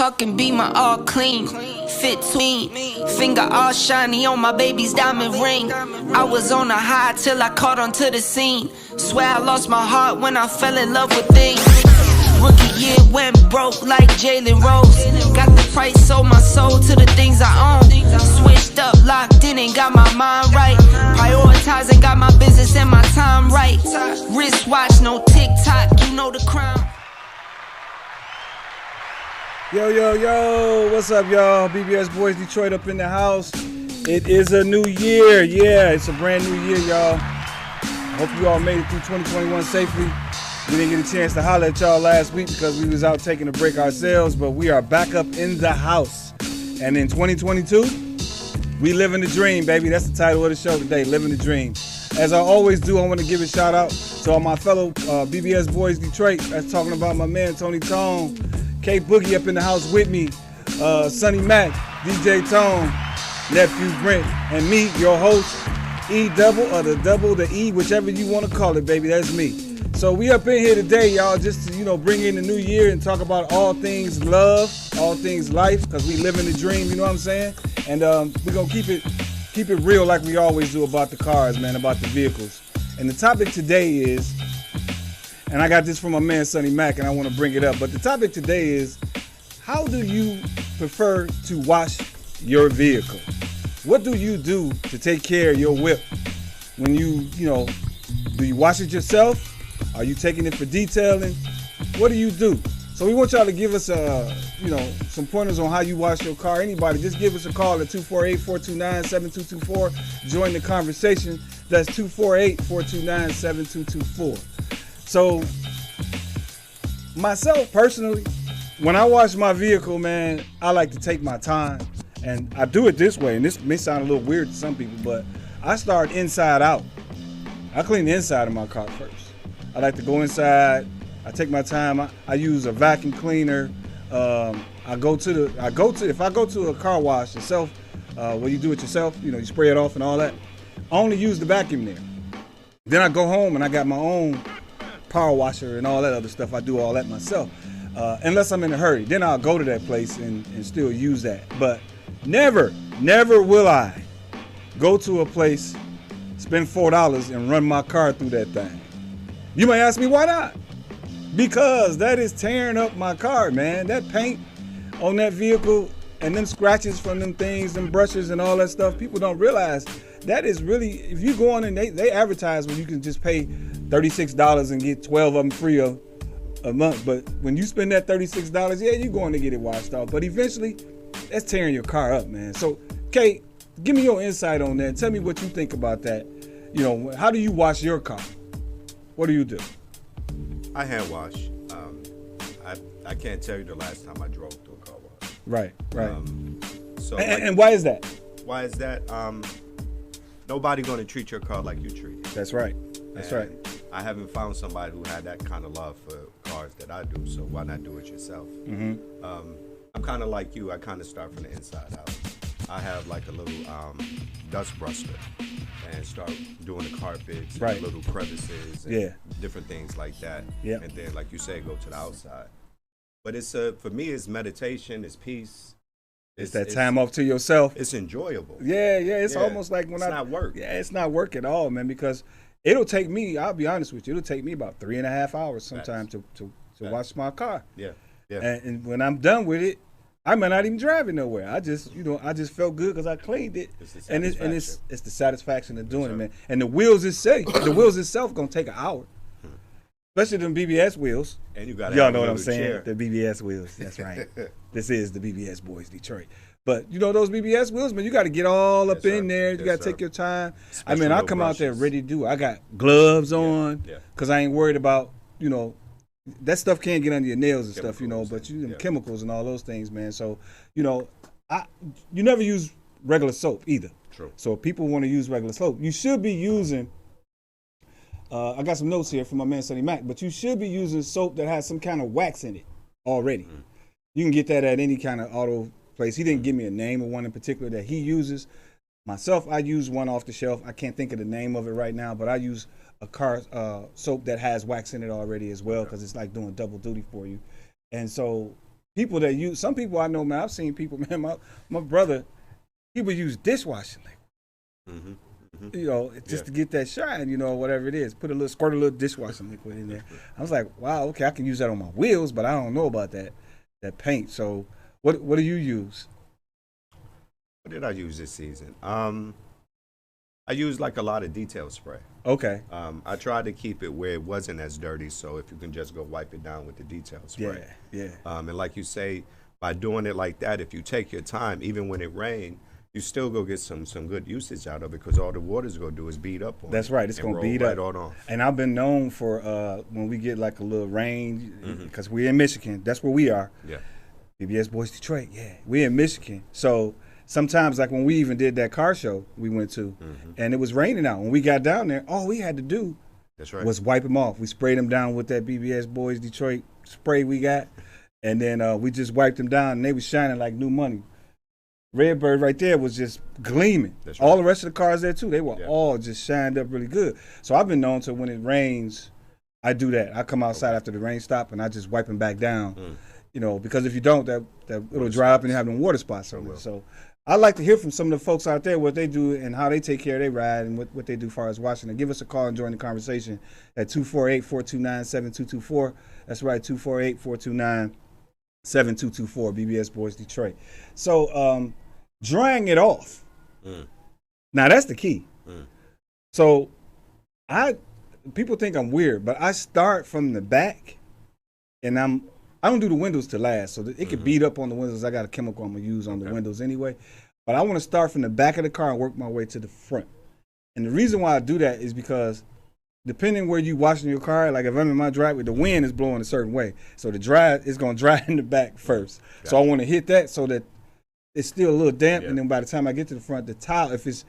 talking Beamer all clean, fit to me, finger all shiny on my baby's diamond ring. I was on a high till I caught onto the scene. Swear I lost my heart when I fell in love with things. Rookie year went broke like Jalen Rose. Got the price, sold my soul to the things I own. Switched up, locked in and got my mind right. Prioritizing, got my business and my time right. Wristwatch, no TikTok, you know the crime. Yo, yo, yo, what's up, y'all? BBS Boys Detroit up in the house. It is a new year. Yeah, it's a brand new year, y'all. Hope you all made it through 2021 safely. We didn't get a chance to holler at y'all last week because we was out taking a break ourselves, but we are back up in the house. And in 2022, we living the dream, baby. That's the title of the show today, Living the Dream. As I always do, I want to give a shout out to all my fellow BBS Boys Detroit. That's talking about my man, Tony Tone, K Boogie up in the house with me, Sonny Mac, DJ Tone, Nephew Brent, and me, your host, E double or the double, the E, whichever you want to call it, baby. That's me. So we up in here today, y'all, just to, bring in the new year and talk about all things love, all things life, because we live in the dream, you know what I'm saying? And we're going to keep it real like we always do about the cars, man, about the vehicles. And the topic today is, and I got this from my man, Sonny Mac, and I want to bring it up, but the topic today is, how do you prefer to wash your vehicle? What do you do to take care of your whip? When do you wash it yourself? Are you taking it for detailing? What do you do? So we want y'all to give us some pointers on how you wash your car. Anybody, just give us a call at 248-429-7224. Join the conversation. That's 248-429-7224. So myself personally, when I wash my vehicle, man, I like to take my time. And I do it this way, and this may sound a little weird to some people, but I start inside out. I clean the inside of my car first. I like to go inside. I take my time. I use a vacuum cleaner. If I go to a car wash yourself, where you do it yourself, you spray it off and all that, I only use the vacuum there. Then I go home and I got my own power washer and all that other stuff. I do all that myself, unless I'm in a hurry. Then I'll go to that place and still use that. But never will I go to a place, spend $4 and run my car through that thing. You may ask me why not? Because that is tearing up my car, man. That paint on that vehicle and them scratches from them things, them brushes and all that stuff, people don't realize that is really, if you go on and they advertise where you can just pay $36 and get 12 of them free a month. But when you spend that $36, yeah, you're going to get it washed off. But eventually, that's tearing your car up, man. So, Kate, give me your insight on that. Tell me what you think about that. How do you wash your car? What do you do? I hand wash. I can't tell you the last time I drove through a car wash. Right. And why is that? Why is that? Nobody going to treat your car like you treat it. That's right. Right. I haven't found somebody who had that kind of love for cars that I do, so why not do it yourself? Mm-hmm. I'm kind of like you. I kind of start from the inside out. I have like a little dust buster and start doing the carpets, right, and little crevices, and different things like that. Yeah. And then, like you say, go to the outside. But it's for me, it's meditation, it's peace. It's that time off to yourself. It's enjoyable. Yeah. It's almost like it's not work. Yeah, it's not work at all, man. Because it'll take me. I'll be honest with you. It'll take me about 3.5 hours sometimes to wash my car. Yeah. And when I'm done with it, I might not even drive it nowhere. I just felt good because I cleaned it, it's the satisfaction of doing it, man. And the wheels itself gonna take an hour, especially them BBS wheels. And you got y'all know what I'm saying? Chair. The BBS wheels. That's right. This is the BBS Boys Detroit. But those BBS wheels, man, you got to get all up in there. You got to take your time. Especially I come out there ready to do it. I got gloves on because I ain't worried about that stuff can't get under your nails and chemicals, stuff, but chemicals and all those things, man. So, you never use regular soap either. True. So if people want to use regular soap, you should be using, I got some notes here from my man, Sonny Mac, but you should be using soap that has some kind of wax in it already. Mm-hmm. You can get that at any kind of auto place. He didn't give me a name of one in particular that he uses. Myself, I use one off the shelf. I can't think of the name of it right now, but I use a car soap that has wax in it already as well because it's like doing double duty for you. And so people that use, some people I know, man, I've seen people, man, my brother, he would use dishwashing liquid. You know, just to get that shine, you know, whatever it is. Squirt a little dishwashing liquid in there. I was like, wow, okay, I can use that on my wheels, but I don't know about that paint. So what do you use? What did I use this season? I used like a lot of detail spray. Okay. I tried to keep it where it wasn't as dirty, so if you can just go wipe it down with the detail spray. Yeah. And like you say, by doing it like that, if you take your time, even when it rained, you still go get some good usage out of it, because all the water's gonna do is beat up on it. That's right. It's gonna beat right up. on off. And I've been known for when we get like a little rain, because we're in Michigan. That's where we are. Yeah. BBS Boys Detroit. Yeah, we're in Michigan. So sometimes, like when we even did that car show we went to, and it was raining out. When we got down there, all we had to do was wipe them off. We sprayed them down with that BBS Boys Detroit spray we got, and then we just wiped them down, and they was shining like new money. Redbird right there was just gleaming. That's right. All the rest of the cars there too, they were all just shined up really good. So I've been known to, when it rains, I do that. I come outside after the rain stop and I just wipe them back down. You know, because if you don't, that it'll dry up and you have them water spots on it. So I'd like to hear from some of the folks out there what they do and how they take care of their ride and what they do as far as washing it. Give us a call and join the conversation at 248-429-7224. That's right, 248-429-7224, BBS Boys Detroit. So drying it off. Now that's the key. So people think I'm weird, but I start from the back, and I don't do the windows to last, so it could beat up on the windows. I got a chemical I'm gonna use on the windows anyway, but I want to start from the back of the car and work my way to the front. And the reason why I do that is because depending where you washing your car, like if I'm in my driveway, the wind is blowing a certain way, so the dry is gonna dry in the back first. So I want to hit that so that it's still a little damp, and then by the time I get to the front, the towel, if it's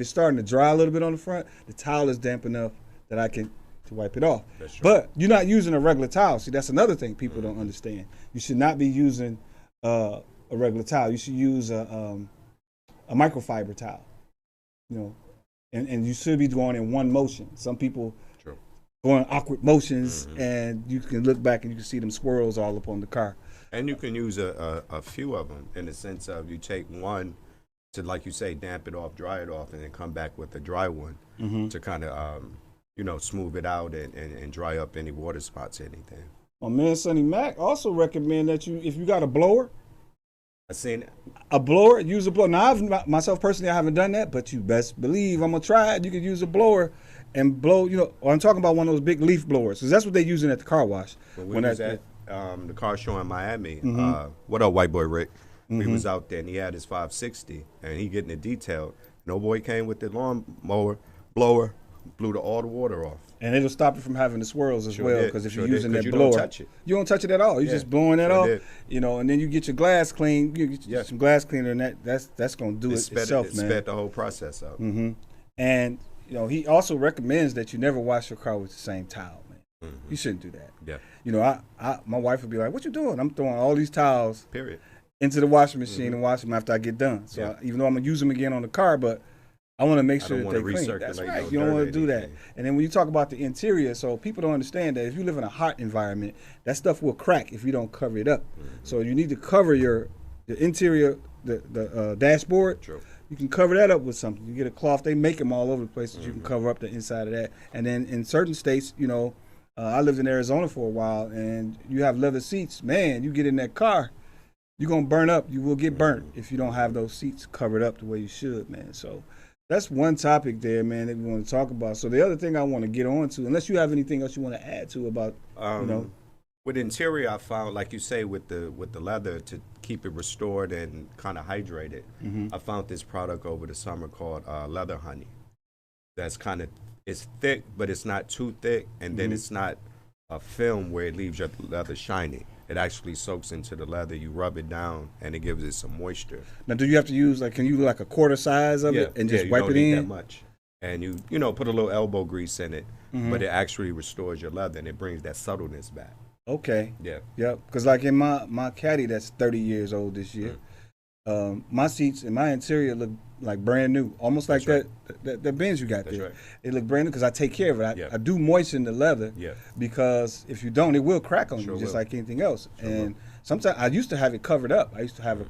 starting to dry a little bit on the front, the towel is damp enough that I can wipe it off. But you're not using a regular towel. See, that's another thing people don't understand. You should not be using a regular towel. You should use a microfiber towel. You know, and you should be going in one motion. Some people go in awkward motions, and you can look back and you can see them swirls all up on the car. And you can use a few of them, in the sense of you take one to, like you say, damp it off, dry it off, and then come back with a dry one to kind of smooth it out and dry up any water spots or anything. My man Sonny Mac also recommend that if you got a blower, use a blower. Now, myself personally, I haven't done that, but you best believe I'm gonna try it. You could use a blower and blow. I'm talking about one of those big leaf blowers, because that's what they're using at the car wash. When we was at the car show in Miami, what up, white boy Rick? We was out there, and he had his 560, and he getting it detailed. No boy came with the lawn mower blower, blew all the water off. And it'll stop it from having the swirls as well, because if you're using that blower, you don't touch it at all. You're just blowing that off, and then you get your glass clean. You get some glass cleaner, and that's going to do it itself, man. Sped the whole process up. And he also recommends that you never wash your car with the same towel, man. You shouldn't do that. My wife would be like, "What you doing?" I'm throwing all these towels into the washing machine and wash them after I get done. So even though I'm gonna use them again on the car, but I want to make sure that they're clean. That's right. You don't want to do that. And then when you talk about the interior, so people don't understand that if you live in a hot environment, that stuff will crack if you don't cover it up. So you need to cover the interior, the dashboard. You can cover that up with something. You get a cloth. They make them all over the place that you can cover up the inside of that. And then in certain states, I lived in Arizona for a while, and you have leather seats. Man, you get in that car, you're going to burn up. You will get burnt if you don't have those seats covered up the way you should, man. So that's one topic there, man, that we want to talk about. So the other thing I want to get on to, unless you have anything else you want to add to about, With interior, I found, like you say, with the leather, to keep it restored and kind of hydrated, I found this product over the summer called Leather Honey. That's it's thick, but it's not too thick, and then it's not a film where it leaves your leather shiny. It actually soaks into the leather. You rub it down, and it gives it some moisture. Now, do you have to use, can you do a quarter size of it and just wipe it in? You don't need that much. And you put a little elbow grease in it, but it actually restores your leather, and it brings that subtleness back. Okay. Yeah. Yep. Because in my caddy that's 30 years old this year, My seats and my interior look like brand new, almost like That's that Benz you got That's there. right. It look brand new because I take care of it. Yeah. I do moisten the leather Yeah. because if you don't, it will crack on Sure you just will. like anything else. Sure and sometimes I used to have it covered up. I used to have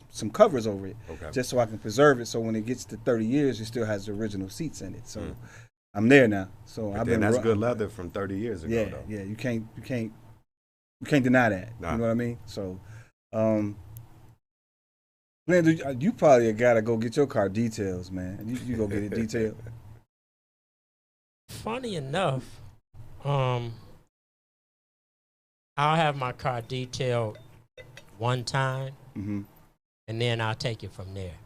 some covers over it Okay. just so I can preserve it. So when it gets to 30 years, it still has the original seats in it. So I'm there now. So But I've then been that's good leather from 30 years ago, Yeah, though. yeah. You can't deny that. Nah. You know what I mean? So, Glenn, you probably gotta go get your car details, man. You go get it detailed. Funny enough, I'll have my car detailed one time, Hmm. and then I'll take it from there.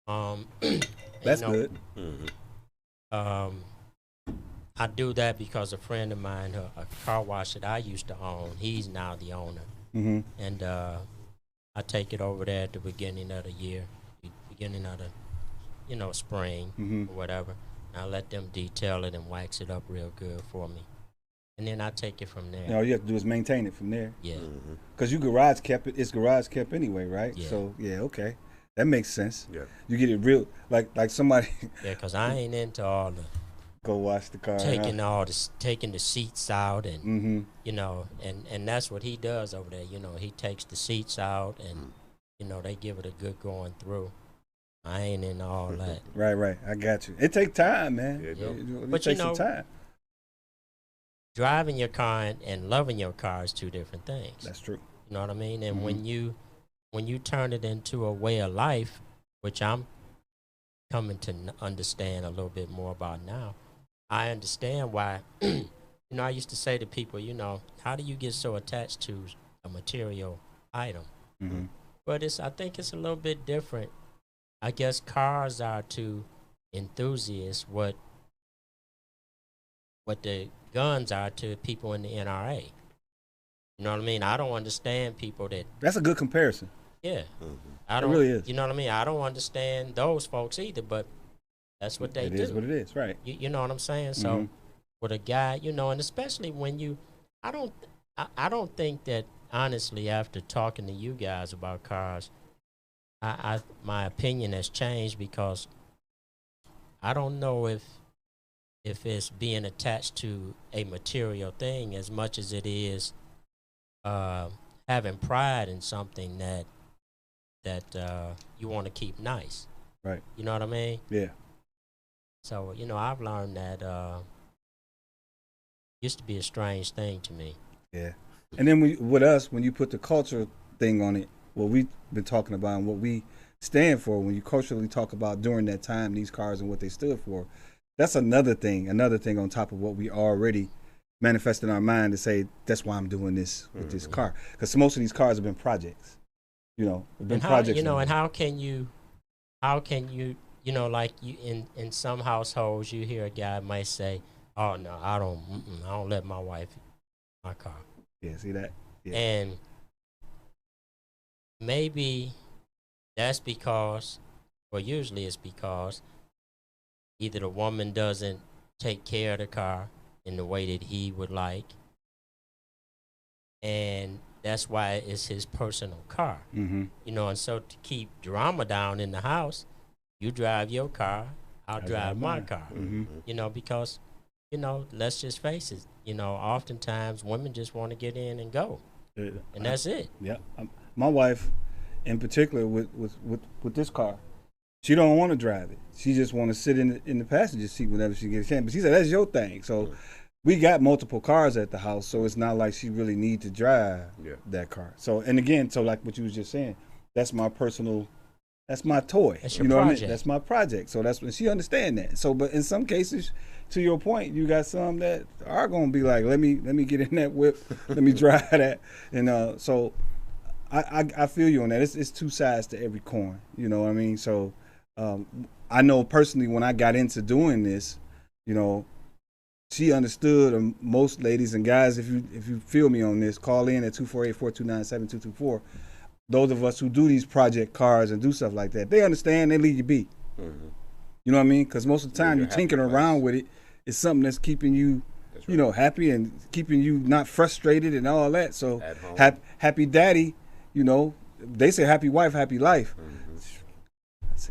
and, That's good. I do that because a friend of mine, a car wash that I used to own, he's now the owner, Hmm. and I take it over there at the beginning of the year, beginning of the, spring Mhm. or whatever. And I let them detail it and wax it up real good for me, and then I take it from there. All you have to do is maintain it from there. Yeah. Cause you garage kept it. It's garage kept anyway, right? Yeah. So yeah, okay, that makes sense. Yeah. You get it real like somebody Yeah, 'cause I ain't into all the go wash the car. taking the seats out and Mm-hmm. and that's what he does over there. He takes the seats out and they give it a good going through. I ain't in all that. Right. I got you. It take time, man. Yeah, it Yeah. do. It But takes some time. Driving your car and loving your car is two different things. That's true. You know what I mean? And Mhm. when you turn it into a way of life, which I'm coming to understand a little bit more about now, I understand why. I used to say to people, how do you get so attached to a material item? Mm-hmm. But I think it's a little bit different. I guess cars are to enthusiasts what the guns are to people in the NRA. You know what I mean? I don't understand people that, That's a good comparison. yeah. Mhm. I don't, really is. You know what I mean? I don't understand those folks either, but that's what they It do. is what it is, right? You know what I'm saying? So Mhm. with a guy, and especially when I don't think that, honestly, after talking to you guys about cars, my opinion has changed because I don't know if it's being attached to a material thing as much as it is having pride in something that you want to keep nice. Right. You know what I mean? Yeah. So, I've learned that used to be a strange thing to me. Yeah. And then with us, when you put the culture thing on it, what we've been talking about and what we stand for, when you culturally talk about during that time, these cars and what they stood for, that's another thing on top of what we already manifest in our mind to say, that's why I'm doing this with this car. Because most of these cars have been projects. They've been And how, projects. and how can you, like in some households, you hear a guy might say, "Oh no, I don't let my wife in my car." Yeah, see that? Yeah. And maybe that's because, or usually it's because either the woman doesn't take care of the car in the way that he would like, and that's why it's his personal car. Mm-hmm. And so to keep drama down in the house, you drive your car, I'll drive my mine. car. Mm-hmm. Because, let's just face it, oftentimes women just want to get in and go, and that's it. Yeah. My wife, in particular, with this car, she don't want to drive it. She just want to sit in the passenger seat whenever she gets a chance. But she said, that's your thing. So we got multiple cars at the house, so it's not like she really need to drive that car. So, and again, so like what you was just saying, that's my toy. That's your What I mean? project. That's my project. So that's when she understand that. So, but in some cases, to your point, you got some that are gonna be like, let me get in that whip, let me drive that, and so I feel you on that. It's two sides to every coin. You know what I mean? So I know personally when I got into doing this, she understood. Most ladies and guys, if you feel me on this, call in at 248-429-7224. Those of us who do these project cars and do stuff like that, they understand. They leave you be. Mm-hmm. You know what I mean? Because most of the time you're happy tinkering place. around with it. It's something that's keeping you, That's right. happy and keeping you not frustrated and all that. So At home. happy daddy, they say happy wife, happy life.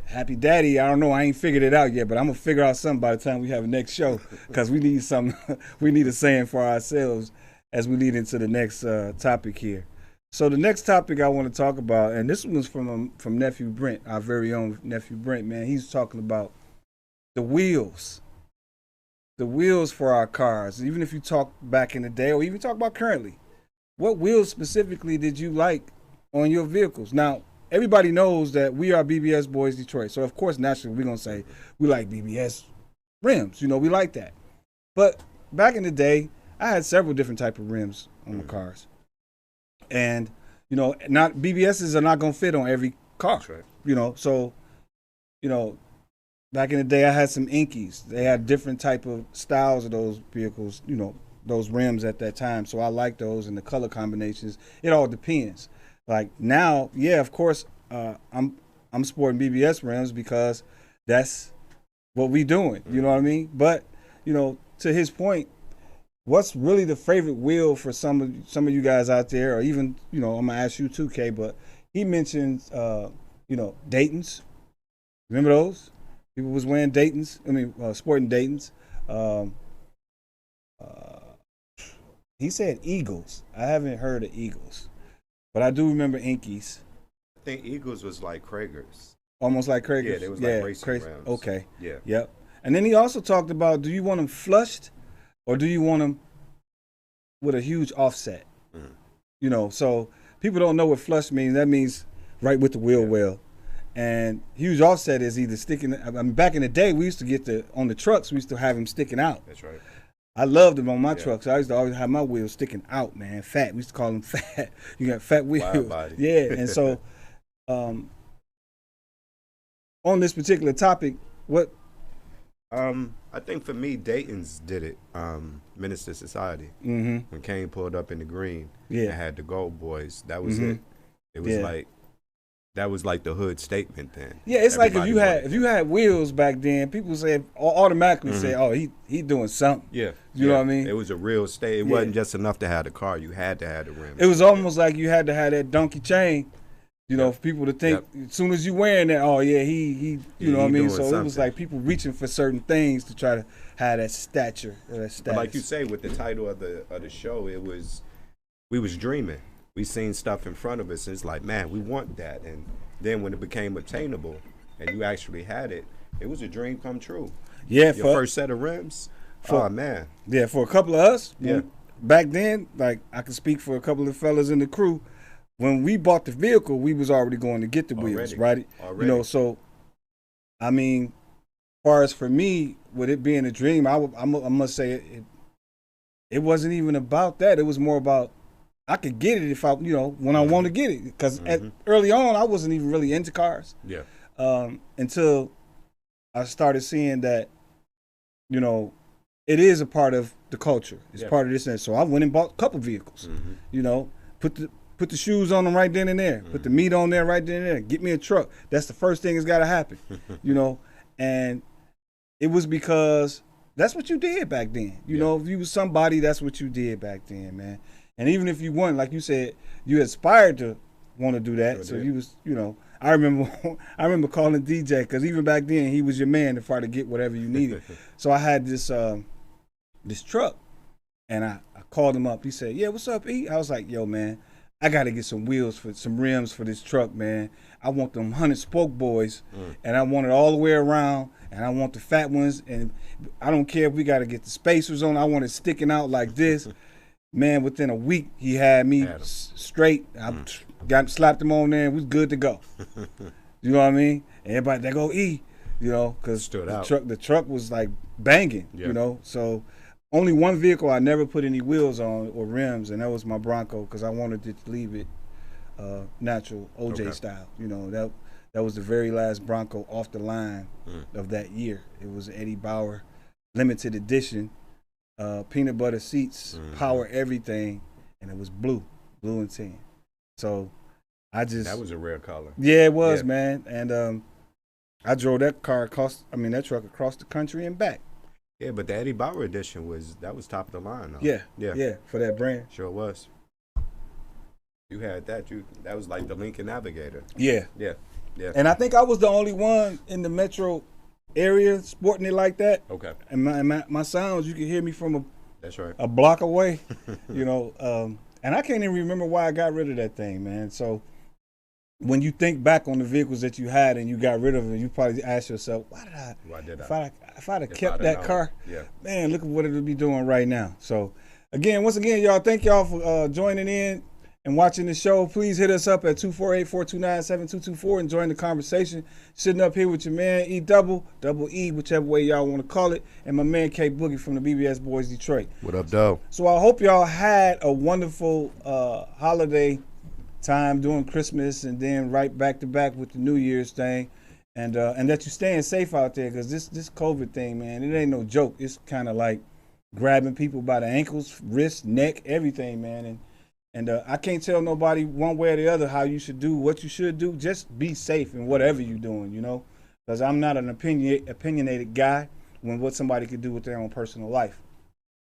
Happy daddy, I don't know. I ain't figured it out yet, but I'm gonna figure out something by the time we have a next show, because we need some. We need a saying for ourselves as we lead into the next topic here. So the next topic I want to talk about, and this one's from nephew Brent, our very own nephew Brent. Man, he's talking about the wheels for our cars. Even if you talk back in the day, or even talk about currently, what wheels specifically did you like on your vehicles? Now, everybody knows that we are BBS Boys Detroit. So, of course, naturally, we're going to say we like BBS rims. You know, we like that. But back in the day, I had several different type of rims on my cars. And, you know, not BBSs are not going to fit on every car. That's right. You know, so, you know, back in the day, I had some Inkies. They had different type of styles of those vehicles, you know, those rims at that time. So I like those, and the color combinations. It all depends. Like now, yeah, of course, I'm sporting BBS rims because that's what we doing. You know what I mean? But you know, to his point, what's really the favorite wheel for some of you guys out there, or even, you know, I'm gonna ask you too, K. But he mentioned, you know, Dayton's. Remember those? People was wearing Dayton's. I mean, sporting Dayton's. He said Eagles. I haven't heard of Eagles. But I do remember Inkies. I think Eagles was like Kragers. Almost like Kragers? Yeah, they was like racing rims. Okay. Yeah. Yep. And then he also talked about, do you want them flushed or do you want them with a huge offset? Mm-hmm. You know, so people don't know what flush means. That means right with the wheel well. And huge offset is either sticking. I mean, back in the day, we used to get on the trucks, we used to have them sticking out. That's right. I loved them on my trucks. I used to always have my wheels sticking out, man. Fat. We used to call them fat. You got fat wheels. Wide body. Yeah. And so on this particular topic, what? I think for me, Dayton's did it. Minister Society. Mm-hmm. When Kane pulled up in the green and had the Gold Boys, that was it. It was like, that was like the hood statement then. Yeah, it's everybody like if you had wheels back then, people say automatically say, "Oh, he doing something." Yeah, you know what I mean. It was a real state. It wasn't just enough to have the car; you had to have the rims. It was almost like you had to have that donkey chain, you know, for people to think as soon as you wearing that, oh yeah, he you know what I mean. So it was like people reaching for certain things to try to have that stature, that status. But like you say, with the title of the show, we was dreaming. We seen stuff in front of us, and it's like, man, we want that. And then when it became obtainable, and you actually had it, it was a dream come true. Yeah, your first set of rims. Oh man. Yeah, for a couple of us. Yeah. Back then, like I can speak for a couple of fellas in the crew. When we bought the vehicle, we was already going to get the wheels, right? Already. You know, so I mean, as far as for me, with it being a dream, I must say it wasn't even about that. It was more about, I could get it if I, you know, when I want to get it. Because early on, I wasn't even really into cars. Yeah. Until I started seeing that, you know, it is a part of the culture. It's part of this. And so I went and bought a couple vehicles. You know, put the shoes on them right then and there. Put the meat on there right then and there. Get me a truck. That's the first thing that's got to happen. You know, and it was because that's what you did back then. You know, if you was somebody, that's what you did back then, man. And even if you weren't, like you said, you aspired to want to do that. Sure so did. You was, you know, I remember calling DJ, because even back then he was your man to try to get whatever you needed. So I had this truck, and I called him up. He said, "Yeah, what's up, E?" I was like, "Yo, man, I got to get some wheels for some rims for this truck, man. I want them 100 spoke boys, and I want it all the way around, and I want the fat ones, and I don't care if we got to get the spacers on. I want it sticking out like this." Man, within a week, he had me straight. I slapped him on there, and we was good to go. You know what I mean? And everybody, they go E, you know, because the truck was like banging, you know. So only one vehicle I never put any wheels on or rims, and that was my Bronco, because I wanted to leave it natural OJ style. You know, that was the very last Bronco off the line of that year. It was Eddie Bauer limited edition. Peanut butter seats, power everything, and it was blue and tan. So that was a rare color. Yeah, it was, man. And I drove that that truck across the country and back. Yeah, but the Eddie Bauer edition was top of the line, though. Yeah, for that brand. Sure was. You had that. That was like the Lincoln Navigator. Yeah. Yeah. Yeah. And I think I was the only one in the metro area sporting it like that. Okay. And my sounds, you could hear me from That's right. a block away, you know. And I can't even remember why I got rid of that thing, man. So when you think back on the vehicles that you had and you got rid of them, you probably ask yourself, why did I? If I'd have kept that car, man, look at what it would be doing right now. So once again, y'all, thank y'all for joining in and watching the show. Please hit us up at 248-429-7224 and join the conversation. Sitting up here with your man E double E, whichever way y'all want to call it, and my man K Boogie from the BBS Boys Detroit. What up, though? So I hope y'all had a wonderful holiday time doing Christmas and then right back to back with the New Year's thing, and that you're staying safe out there, because this COVID thing, man, it ain't no joke. It's kind of like grabbing people by the ankles, wrists, neck, everything, man. And I can't tell nobody one way or the other how you should do what you should do. Just be safe in whatever you're doing, you know, because I'm not an opinionated guy when what somebody could do with their own personal life.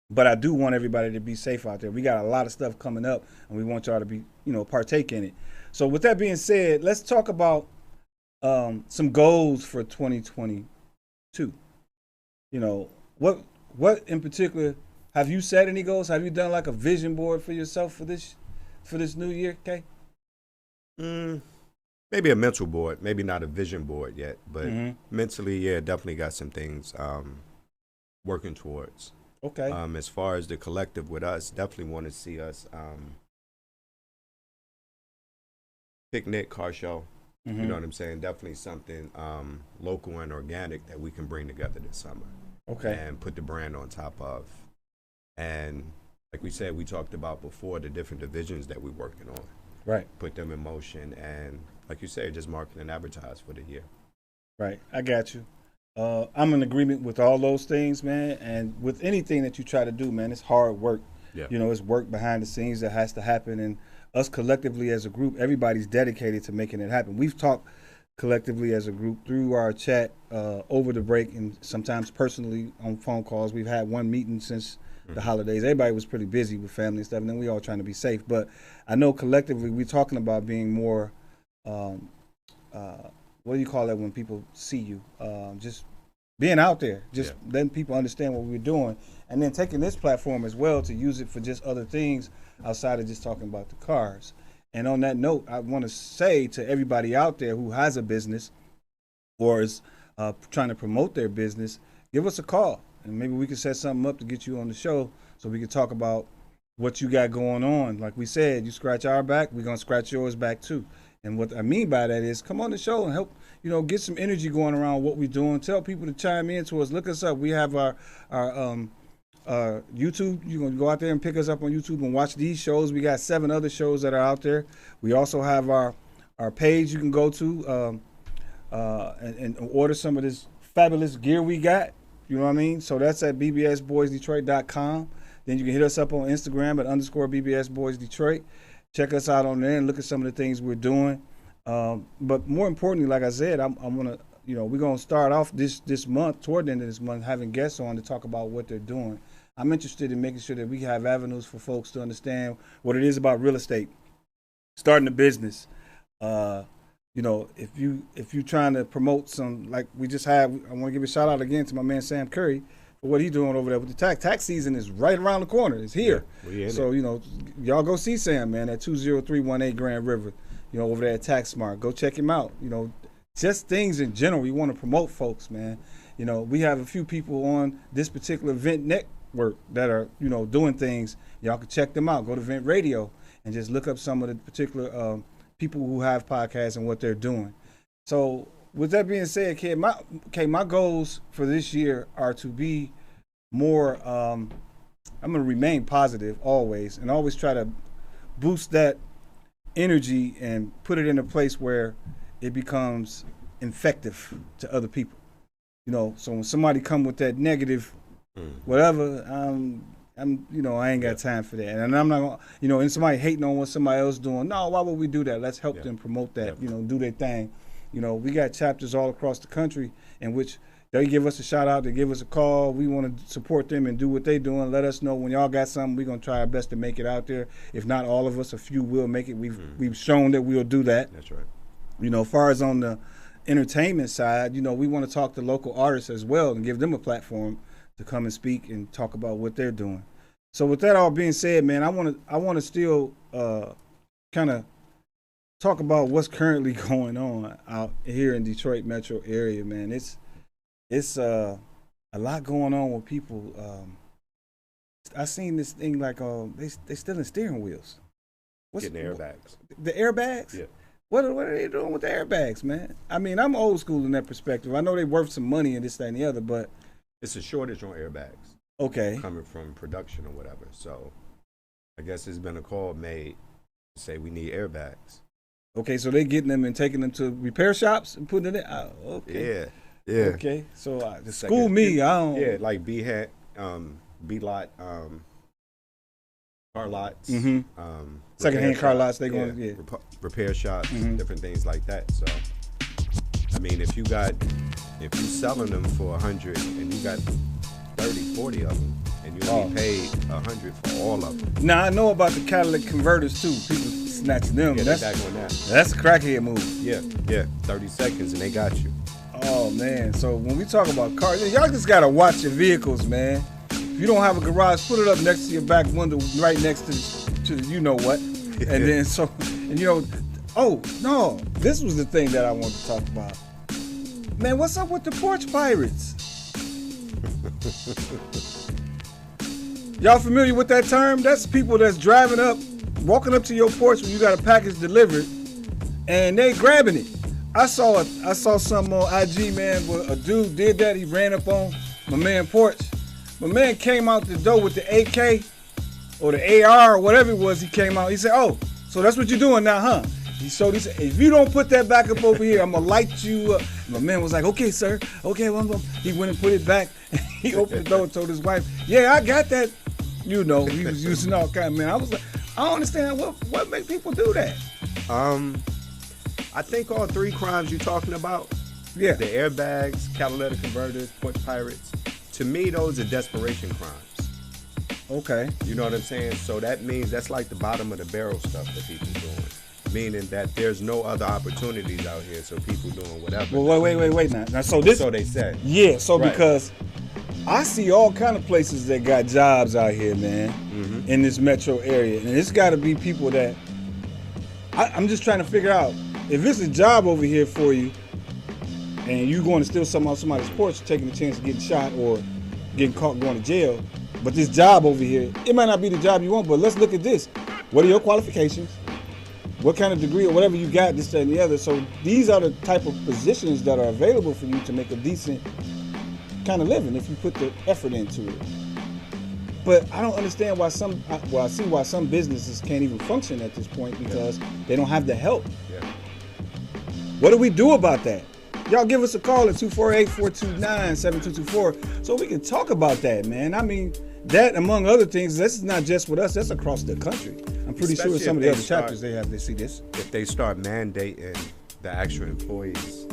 But I do want everybody to be safe out there. We got a lot of stuff coming up, and we want y'all to be, you know, partake in it. So with that being said, let's talk about some goals for 2022. You know, what in particular, have you set any goals? Have you done like a vision board for yourself for this new year, Kay? Maybe a mental board, maybe not a vision board yet, but mentally, yeah, definitely got some things working towards. Okay. As far as the collective with us, definitely want to see us picnic, car show. You know what I'm saying? Definitely something local and organic that we can bring together this summer. Okay. And put the brand on top of. And like we said, we talked about before, the different divisions that we're working on. Right. Put them in motion, and like you said, just market and advertise for the year. Right. I got you. I'm in agreement with all those things, man. And with anything that you try to do, man, it's hard work. Yeah. You know, it's work behind the scenes that has to happen. And us collectively as a group, everybody's dedicated to making it happen. We've talked collectively as a group through our chat over the break, and sometimes personally on phone calls. We've had one meeting since the holidays. Everybody was pretty busy with family and stuff, and then we all trying to be safe. But I know collectively we're talking about being more what do you call that when people see you? Just being out there, just letting people understand what we're doing, and then taking this platform as well to use it for just other things outside of just talking about the cars. And on that note, I want to say to everybody out there who has a business or is trying to promote their business, give us a call, and maybe we can set something up to get you on the show so we can talk about what you got going on. Like we said, you scratch our back, we're going to scratch yours back too. And what I mean by that is come on the show and help, you know, get some energy going around what we're doing. Tell people to chime in to us. Look us up. We have our YouTube. You're going to go out there and pick us up on YouTube and watch these shows. We got 7 other shows that are out there. We also have our page you can go to and order some of this fabulous gear we got. You know what I mean? So that's at bbsboysdetroit.com. Then you can hit us up on Instagram at _BBSBoysDetroit. Check us out on there and look at some of the things we're doing. But more importantly, like I said, I'm gonna, you know, we're gonna start off this month, toward the end of this month, having guests on to talk about what they're doing. I'm interested in making sure that we have avenues for folks to understand what it is about real estate, starting a business. You know, if you're trying to promote some, like we just had, I want to give a shout out again to my man Sam Curry for what he's doing over there with the tax. Tax season is right around the corner. It's here. Yeah, so, you know, y'all go see Sam, man, at 20318 Grand River, you know, over there at Tax Smart. Go check him out. You know, just things in general. We want to promote folks, man. You know, we have a few people on this particular Vent Network that are, you know, doing things. Y'all can check them out. Go to Vent Radio and just look up some of the particular people who have podcasts and what they're doing. So with that being said, kid, my goals for this year are to be more, I'm going to remain positive always and always try to boost that energy and put it in a place where it becomes effective to other people. You know, so when somebody come with that negative whatever, you know, I ain't got time for that. And I'm not going to, you know, and somebody hating on what somebody else doing. No, why would we do that? Let's help them promote that, you know, do their thing. You know, we got chapters all across the country in which, They give us a shout out. They give us a call. We want to support them and do what they doing. Let us know when y'all got something. We're gonna try our best to make it out there. If not all of us, a few will make it. We've shown that we'll do that. That's right. You know, as far as on the entertainment side, you know, we want to talk to local artists as well and give them a platform to come and speak and talk about what they're doing. So with that all being said, man, I want to still kind of talk about what's currently going on out here in Detroit metro area, man. It's a lot going on with people. I seen this thing like they stealing steering wheels. Getting the airbags. The airbags? Yeah. What are they doing with the airbags, man? I mean, I'm old school in that perspective. I know they worth some money and this, that, and the other, but It's a shortage on airbags. Okay. Coming from production or whatever. So I guess there's been a call made to say we need airbags. Okay, so they're getting them and taking them to repair shops and putting it in. Oh, okay. Yeah. Yeah. Okay. So school me. I don't. Yeah, like B lot, car lots. Mm-hmm. Secondhand car lots. They going repair shops, different things like that. So I mean, if you selling them for 100 and you got 30, 40 of them, and you only paid 100 for all of them. Now I know about the catalytic converters too. People snatching them. Yeah, that's a crackhead move. Yeah. 30 seconds and they got you. Oh man. So when we talk about cars, y'all just gotta watch your vehicles, man. If you don't have a garage, put it up next to your back window, right next to the you know what, and then oh no, this was the thing that I wanted to talk about. Man, what's up with the porch pirates? Y'all familiar with that term? That's people that's driving up, walking up to your porch when you got a package delivered, and they grabbing it. I saw something on IG, man, where a dude did that. He ran up on my man's porch. My man came out the door with the AK or the AR or whatever it was. He came out. He said, "Oh, so that's what you're doing now, huh?" He said, "If you don't put that back up over here, I'm gonna light you up." My man was like, "Okay, sir. Okay." He went and put it back. He opened the door and told his wife, "Yeah, I got that." You know, he was using all kind of, man. I was like, I don't understand what make people do that. I think all three crimes you're talking about, yeah, the airbags, catalytic converters, porch pirates, to me, those are desperation crimes. Okay. You know what I'm saying? So that means that's like the bottom of the barrel stuff that people doing. Meaning that there's no other opportunities out here, so people doing whatever. Well, wait now. So they said. Yeah, so right. Because I see all kind of places that got jobs out here, man, in this metro area. And it's got to be people that, I'm just trying to figure out, if it's a job over here for you, and you going to steal something off somebody's porch, taking the chance of getting shot or getting caught going to jail, but this job over here, it might not be the job you want, but let's look at this. What are your qualifications? What kind of degree or whatever you got, this, that, and the other. So these are the type of positions that are available for you to make a decent kind of living if you put the effort into it. But I don't understand why I see why some businesses can't even function at this point because they don't have the help. Yeah. What do we do about that? Y'all give us a call at 248-429-7224 so we can talk about that, man. I mean, that among other things, this is not just with us, that's across the country. I'm pretty sure some of the other chapters they see this. If they start mandating the actual employees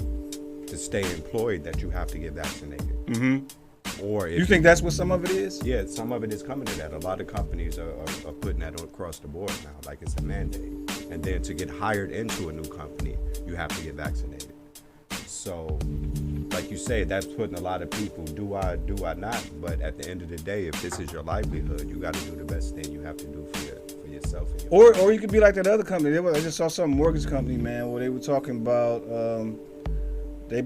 to stay employed, that you have to get vaccinated. Mm-hmm. Or if you think that's what some of it is? Yeah, some of it is coming to that. A lot of companies are putting that across the board now, like it's a mandate. And then to get hired into a new company, you have to get vaccinated. So, like you say, that's putting a lot of people, do I not? But at the end of the day, if this is your livelihood, you got to do the best thing you have to do for yourself. And your or you could be like that other company. I just saw some mortgage company, man, where they were talking about they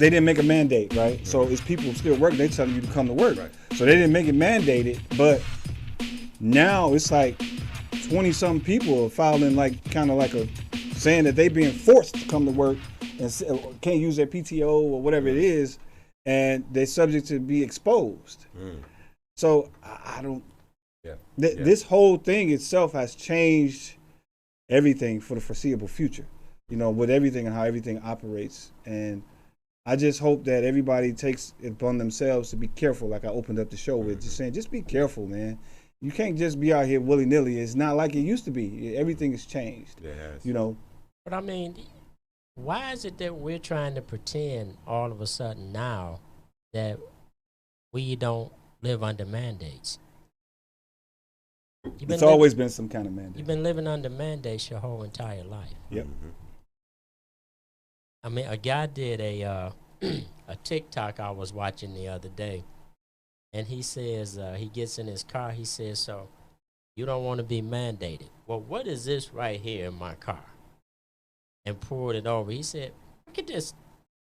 didn't make a mandate, right? Mm-hmm. So it's people still working. They telling you to come to work. Right. So they didn't make it mandated, but now it's like 20-something people are filing saying that they being forced to come to work and can't use their PTO or whatever it is, and they're subject to be exposed. So I don't. Yeah. This whole thing itself has changed everything for the foreseeable future. You know, with everything and how everything operates, and I just hope that everybody takes it upon themselves to be careful. Like I opened up the show with, just saying, just be careful, man. You can't just be out here willy-nilly. It's not like it used to be. Everything has changed. It has. You know. But I mean, why is it that we're trying to pretend all of a sudden now that we don't live under mandates? It's always been some kind of mandate. You've been living under mandates your whole entire life. Yep. I mean, a guy did a TikTok I was watching the other day, and he says, he gets in his car, he says, so you don't want to be mandated. Well, what is this right here in my car? And pulled it over. He said, look at this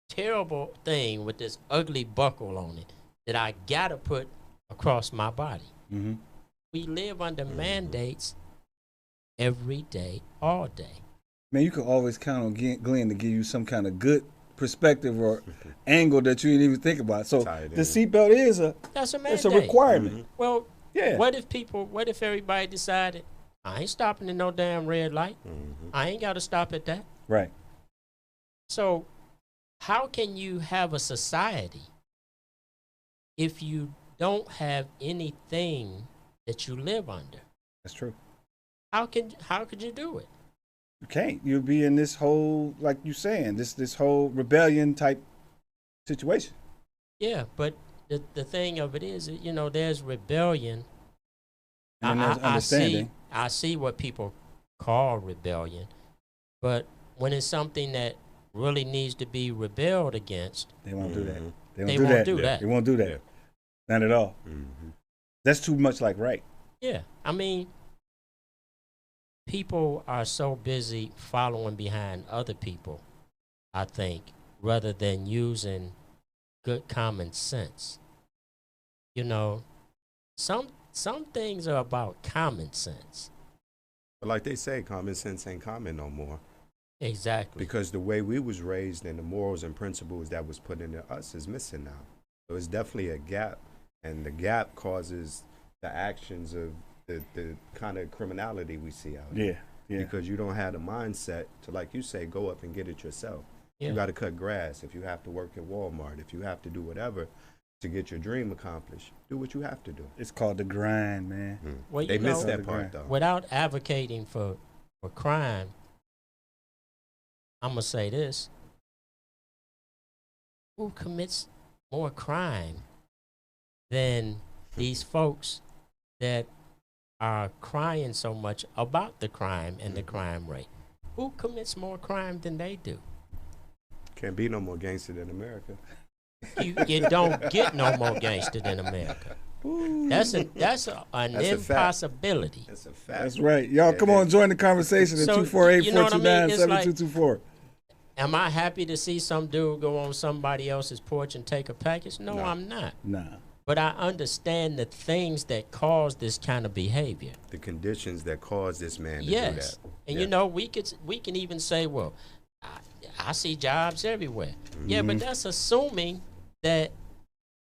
terrible thing with this ugly buckle on it that I got to put across my body. Mm-hmm. We live under mandates every day, all day. Man, you can always count on Glenn to give you some kind of good perspective or angle that you didn't even think about. So the seatbelt is that's a mandate. It's a requirement. Mm-hmm. Well, yeah. What if everybody decided, I ain't stopping at no damn red light. Mm-hmm. I ain't got to stop at that. Right. So how can you have a society if you don't have anything that you live under? That's true. How could you do it? You can't. You'll be in this whole, like you saying, this whole rebellion type situation. Yeah, but the thing of it is, you know, there's rebellion. And there's understanding. I see what people call rebellion, but when it's something that really needs to be rebelled against, they won't do that. They won't do that. They won't do that. Yeah. Not at all. Mm-hmm. That's too much like right. Yeah, I mean, people are so busy following behind other people, I think, rather than using good common sense. You know, some things are about common sense. But like they say, common sense ain't common no more. Exactly. Because the way we was raised and the morals and principles that was put into us is missing now. So it's definitely a gap, and the gap causes the actions of the kind of criminality we see out here. Yeah. Because you don't have the mindset to, like you say, go up and get it yourself. Yeah. You got to cut grass. If you have to work at Walmart, if you have to do whatever to get your dream accomplished, do what you have to do. It's called the grind, man. Well, They missed know, that part, though. Without advocating for crime, I'm going to say this. Who commits more crime than these folks that are crying so much about the crime and the crime rate? Who commits more crime than they do? Can't be no more gangster than America. You don't get no more gangster than America. That's an impossibility. That's a fact. That's right. Y'all come on, join the conversation at So, 248-429-7224. Am I happy to see some dude go on somebody else's porch and take a package? No, No. I'm not. Nah. But I understand the things that cause this kind of behavior. The conditions that cause this man to do Yes. that. And Yeah. you know, we can even say, well, I see jobs everywhere. Yeah, but that's assuming that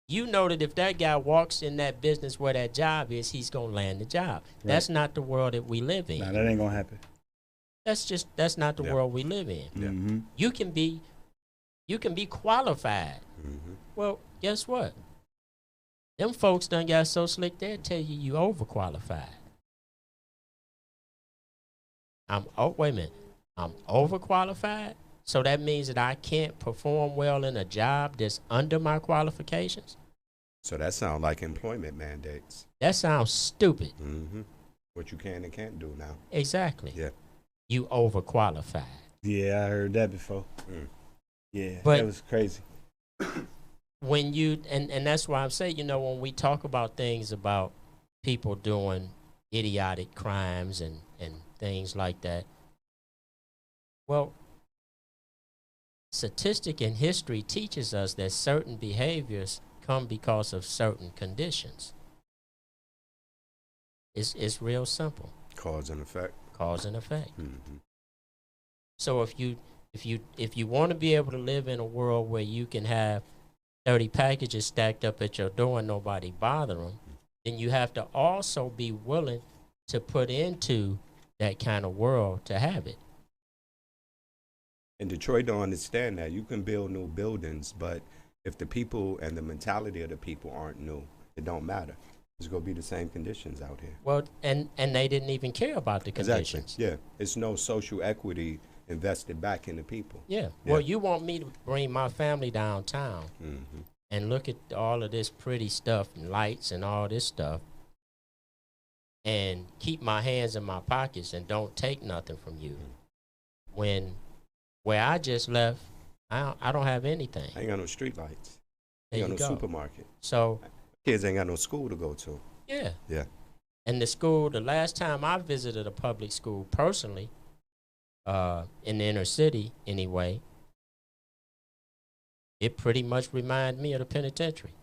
you know that if that guy walks in that business where that job is, he's going to land the job. Right. That's not the world that we live in. Nah, that ain't gonna happen. That's not the world we live in. Yeah. Mm-hmm. You can be qualified. Mm-hmm. Well, guess what? Them folks done got so slick, they'll tell you overqualified. Wait a minute. I'm overqualified? So that means that I can't perform well in a job that's under my qualifications? So that sounds like employment mandates. That sounds stupid. Mm-hmm. What you can and can't do now. Exactly. Yeah. You overqualified. Yeah, I heard that before. Yeah, But- that was crazy. When you and that's why I'm saying, you know, when we talk about things about people doing idiotic crimes and things like that, well, statistic and history teaches us that certain behaviors come because of certain conditions. It's real simple. Cause and effect. Cause and effect. Mm-hmm. So if you want to be able to live in a world where you can have 30 packages stacked up at your door and nobody bother them, then you have to also be willing to put into that kind of world to have it. And Detroit don't understand that. You can build new buildings, but if the people and the mentality of the people aren't new, it don't matter. It's going to be the same conditions out here. Well, and they didn't even care about the conditions. Exactly. Yeah. It's no social equity invested back in the people. Yeah. Well, you want me to bring my family downtown and look at all of this pretty stuff and lights and all this stuff and keep my hands in my pockets and don't take nothing from you. When where I just left, I don't have anything. I ain't got no street lights. There Ain't you got no go. supermarket. So Kids ain't got no school to go to. yeah. Yeah. And the school, the last time I visited a public school personally, in the inner city anyway, it pretty much reminded me of the penitentiary.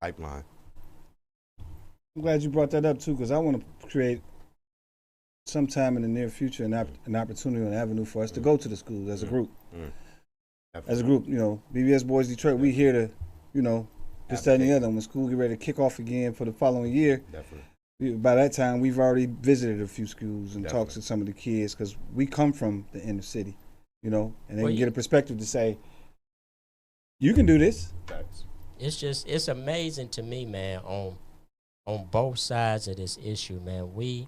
Pipeline. I'm glad you brought that up too, because I want to create sometime in the near future an opportunity, an avenue for us to go to the schools as a group. As a group, you know, BBS Boys Detroit, we here to, you know, this, that, and the other. When school get ready to kick off again for the following year, by that time we've already visited a few schools and talked to some of the kids, because we come from the inner city, you know, and then get a perspective to say, you can do this. It's amazing to me, man, on both sides of this issue, man. We,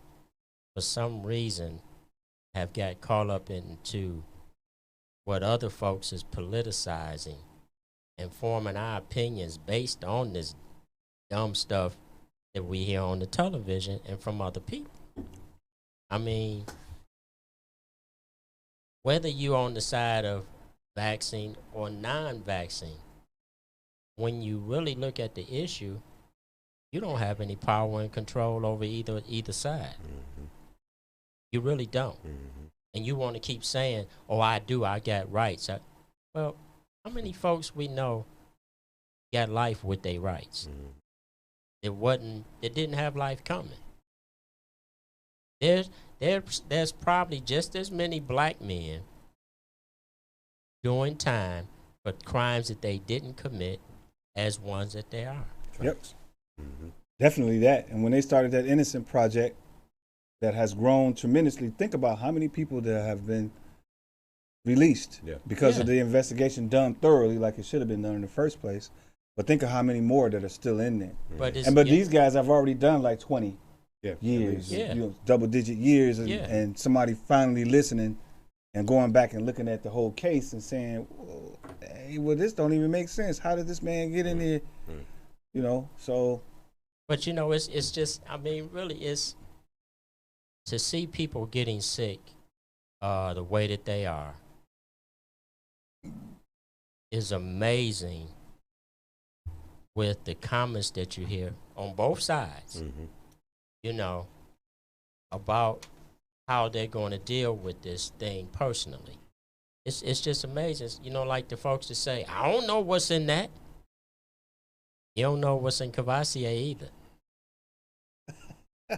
for some reason, have got caught up into what other folks is politicizing and forming our opinions based on this dumb stuff that we hear on the television and from other people. I mean, whether you're on the side of vaccine or non-vaccine, when you really look at the issue, you don't have any power and control over either side. You really don't. And you want to keep saying, oh, I got rights. Well, how many folks we know got life with their rights? It didn't have life coming. There's probably just as many black men doing time for crimes that they didn't commit as ones that they are. Yep. Definitely that. And when they started that Innocent Project that has grown tremendously, think about how many people that have been released because of the investigation done thoroughly like it should have been done in the first place. But think of how many more that are still in there. But these guys have already done like 20 years, you know, double-digit years, and somebody finally listening and going back and looking at the whole case and saying, hey, well, this don't even make sense. How did this man get in here? You know, so. But, you know, it's just, I mean, really, it's to see people getting sick the way that they are is amazing with the comments that you hear on both sides, you know, about how they're going to deal with this thing personally. It's just amazing. You know, like the folks that say, I don't know what's in that. You don't know what's in Cavassier either.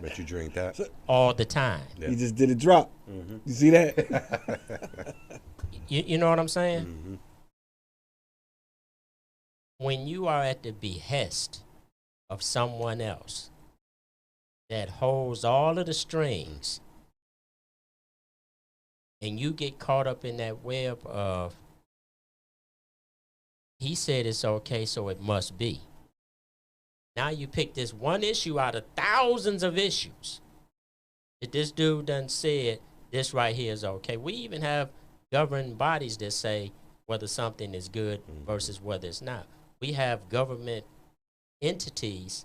But you drink that? All the time. You just did a drop. You see that? you know what I'm saying? When you are at the behest of someone else that holds all of the strings, and you get caught up in that web of, he said it's okay, so it must be. Now you pick this one issue out of thousands of issues that this dude done said this right here is okay. We even have governing bodies that say whether something is good versus whether it's not. We have government entities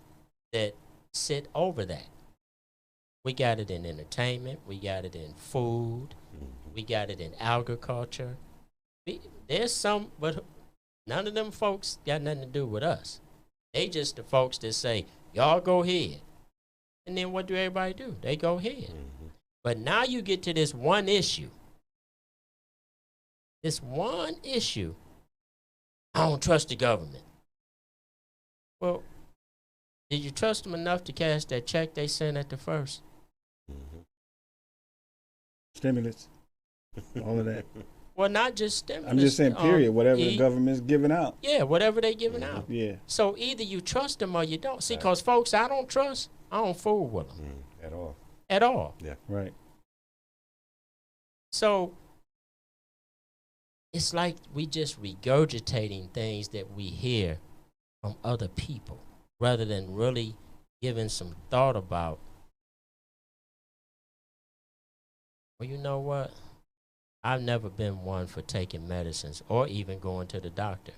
that sit over that. We got it in entertainment. We got it in food. We got it in agriculture. There's some, but none of them folks got nothing to do with us. They just the folks that say, y'all go ahead. And then what do everybody do? They go ahead. But now you get to this one issue. This one issue. I don't trust the government. Well, did you trust them enough to cash that check they sent at the first? Stimulus. All of that. Well, not just stimulus. I'm just saying, period. Whatever the government's giving out. Yeah, whatever they giving out. Yeah. So either you trust them or you don't. See, because folks I don't trust, I don't fool with them. At all. At all. Yeah. Right. So it's like we just regurgitating things that we hear from other people rather than really giving some thought about, well, you know what? I've never been one for taking medicines or even going to the doctor.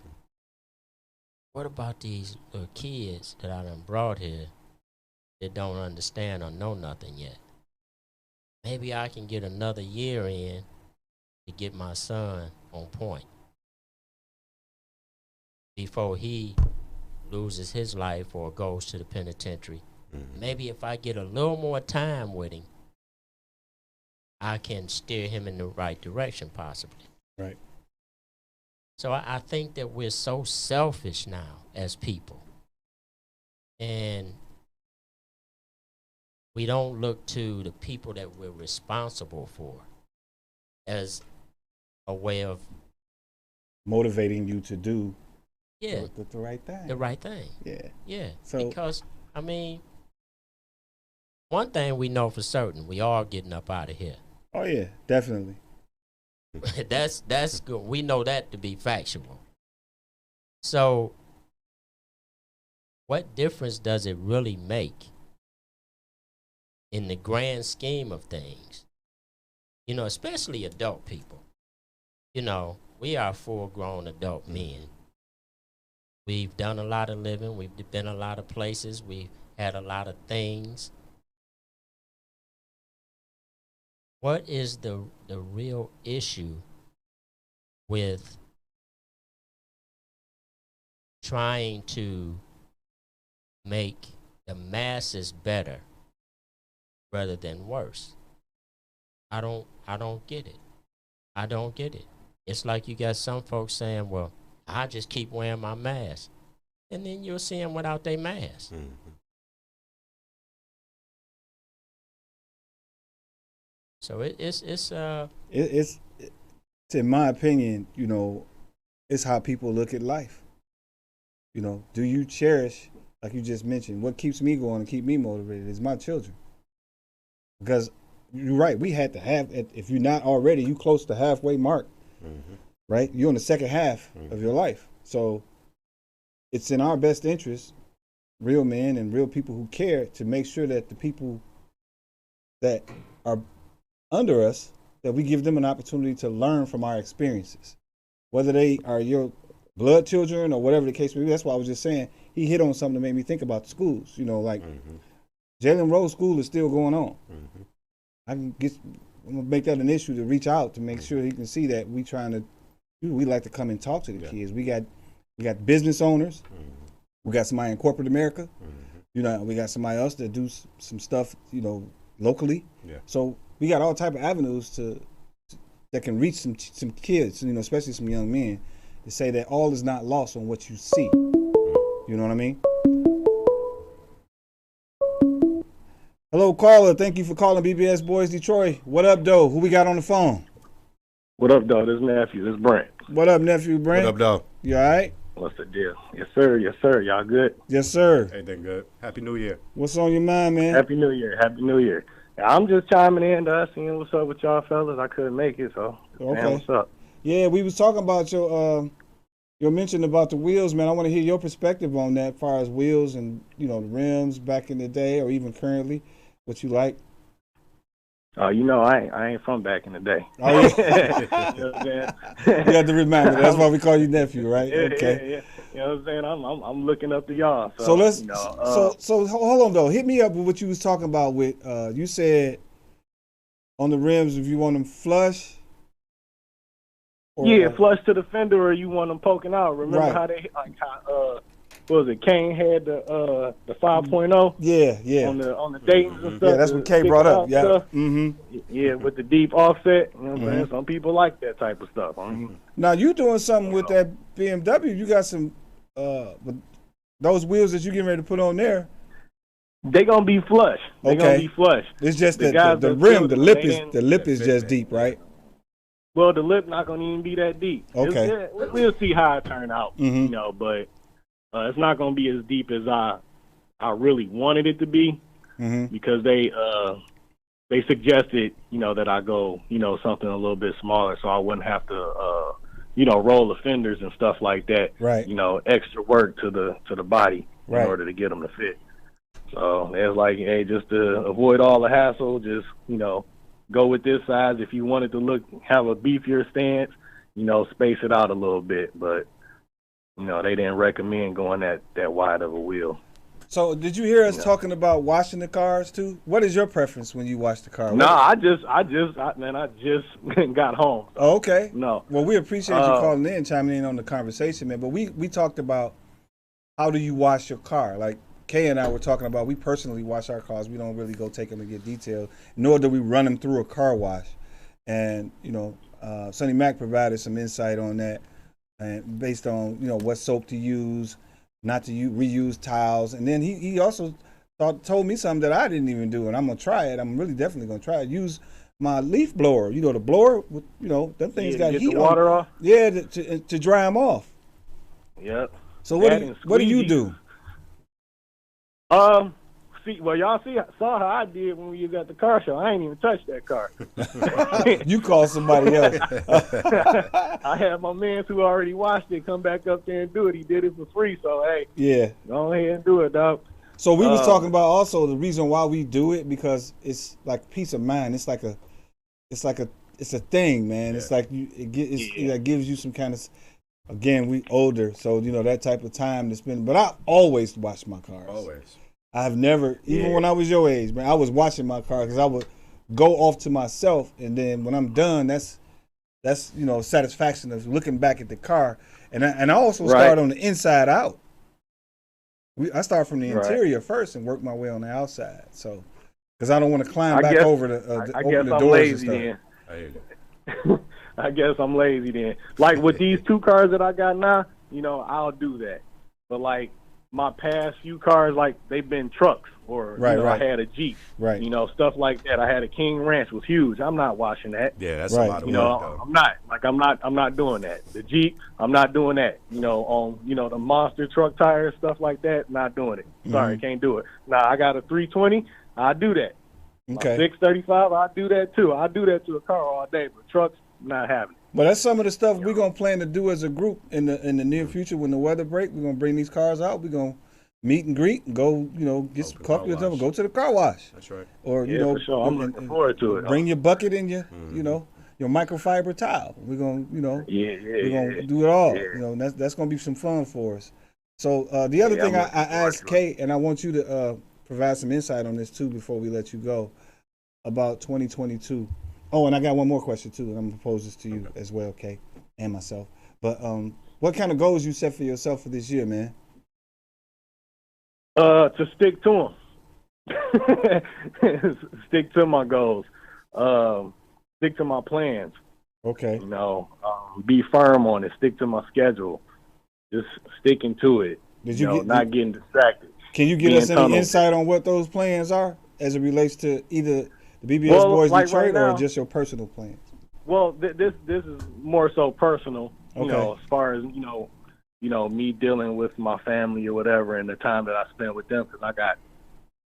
What about these little kids that I done brought here that don't understand or know nothing yet? Maybe I can get another year in to get my son on point before he loses his life or goes to the penitentiary. Maybe if I get a little more time with him, I can steer him in the right direction, possibly. Right. So I think that we're so selfish now as people. And we don't look to the people that we're responsible for as a way of motivating you to do the right thing. The right thing. Yeah. Yeah. So, because, I mean, one thing we know for certain, we all getting up out of here. Oh, yeah, definitely. That's good. We know that to be factual. So what difference does it really make in the grand scheme of things? You know, especially adult people. You know, we are full-grown adult men. We've done a lot of living. We've been a lot of places. We've had a lot of things. What is the real issue with trying to make the masses better rather than worse? I don't get it. I don't get it. It's like you got some folks saying, well, I just keep wearing my mask. And then you'll see them without their mask. So it's in my opinion, you know, it's how people look at life. You know, do you cherish, like you just mentioned, what keeps me going and keep me motivated is my children. Because you're right, we had to have, if you're not already, you close to halfway mark, right? You're in the second half of your life. So it's in our best interest, real men and real people who care, to make sure that the people that are under us, that we give them an opportunity to learn from our experiences, whether they are your blood children or whatever the case may be. That's why I was just saying, he hit on something that made me think about the schools. You know, like Jalen Rose School is still going on. I'm gonna make that an issue to reach out to make sure he can see that we like to come and talk to the kids. We got business owners. We got somebody in corporate America. You know, we got somebody else that do some stuff, you know, locally. Yeah. So we got all type of avenues that can reach some kids, you know, especially some young men, to say that all is not lost on what you see. You know what I mean? Hello, caller. Thank you for calling BBS Boys Detroit. What up, though? Who we got on the phone? What up, though? This is nephew. This is Brent. What up, nephew, Brent? What up, though? You all right? What's the deal? Yes, sir. Yes, sir. Y'all good? Yes, sir. Everything good. Happy New Year. What's on your mind, man? Happy New Year. Happy New Year. I'm just chiming in, seeing what's up with y'all fellas. I couldn't make it, so man, what's up? Yeah, we was talking about your mention about the wheels, man. I want to hear your perspective on that, as far as wheels and, you know, the rims back in the day or even currently, what you like. You know, I ain't from back in the day. Oh, yeah. You know what I'm saying? You have to remind me. That's why we call you nephew, right? Yeah, okay. Yeah. You know what I'm saying? I'm looking up to y'all. So let's. You know, so hold on though. Hit me up with what you was talking about. With you said on the rims, if you want them flush. Yeah, flush to the fender, or you want them poking out. Remember how they what was it? Kane had the 5.0. Yeah. On the Dayton's and stuff. Yeah, that's what Kay brought up. Yeah. Stuff. Yeah, with the deep offset. You know what I'm saying? Some people like that type of stuff. Now you doing something with that BMW? You got some with those wheels that you getting ready to put on there. They gonna be flush. They gonna be flush. It's just the rim, the lip is just deep, right? Well, the lip not gonna even be that deep. Okay. We'll see how it turn out. You know, but it's not gonna be as deep as I really wanted it to be, because they suggested, you know, that I go, you know, something a little bit smaller, so I wouldn't have to you know, roll the fenders and stuff like that. Right. You know, extra work to the body in order to get them to fit. So it's like, hey, just to avoid all the hassle, just, you know, go with this size. If you wanted to have a beefier stance, space it out a little bit. But they didn't recommend going that wide of a wheel. So did you hear us talking about washing the cars too? What is your preference when you wash the car? No, I just got home. So, oh, okay. No. Well, we appreciate you calling in, chiming in on the conversation, man. But we talked about how do you wash your car? Like Kay and I were talking about, we personally wash our cars. We don't really go take them and get detailed, nor do we run them through a car wash. And Sonny Mac provided some insight on that, and based on what soap to use, not to reuse towels. And then he also told me something that I didn't even do, and I'm gonna try it. I'm really definitely gonna try it. Use my leaf blower. The blower with them things got get heat the water on. off. Yeah, to dry them off. Yep. So what do you do? Y'all saw how I did when we was at the car show. I ain't even touched that car. You called somebody else. I had my man who already watched it come back up there and do it. He did it for free, so hey, yeah, go ahead and do it, dog. So we was talking about also the reason why we do it, because it's like peace of mind. It's a thing, man. Yeah. It's like it gives you some kind of. Again, we older, so that type of time to spend. But I always wash my cars. Always. I've never, even when I was your age, man, I was washing my car because I would go off to myself, and then when I'm done, that's satisfaction of looking back at the car, and I also start on the inside out. I start from the interior first and work my way on the outside, so because I don't want to climb back over open the doors and stuff. Then. I guess I'm lazy then. Like with these two cars that I got now, I'll do that. But like my past few cars, like they've been trucks or I had a Jeep, right? Stuff like that. I had a King Ranch, was huge. I'm not washing that. Yeah, that's a lot of work, though. I'm not doing that. The Jeep, I'm not doing that. On the monster truck tires, stuff like that, not doing it. Sorry, can't do it. Now I got a 320, I do that. Okay. My 635, I do that too. I do that to a car all day, but trucks, not having it. But that's some of the stuff we're gonna plan to do as a group in the near future when the weather break. We're gonna bring these cars out. We're gonna meet and greet and go, get some coffee or something. Go to the car wash. That's right. Or for sure. I'm looking forward to it. Bring your bucket and your your microfiber towel. We're gonna we're gonna do it all. Yeah. That's gonna be some fun for us. So the other thing I asked Kate, and I want you to provide some insight on this too before we let you go, about 2022. Oh, and I got one more question too, and I'm gonna pose this to you as well, Kay, and myself. But what kind of goals you set for yourself for this year, man? To stick to them. Stick to my goals. Stick to my plans. Okay. Be firm on it. Stick to my schedule. Just sticking to it. Not getting distracted. Can you give us any insight on what those plans are as it relates to either the BBS Boys Detroit or just your personal plans? Well, this is more so personal. Okay. As far as me dealing with my family or whatever, and the time that I spend with them, because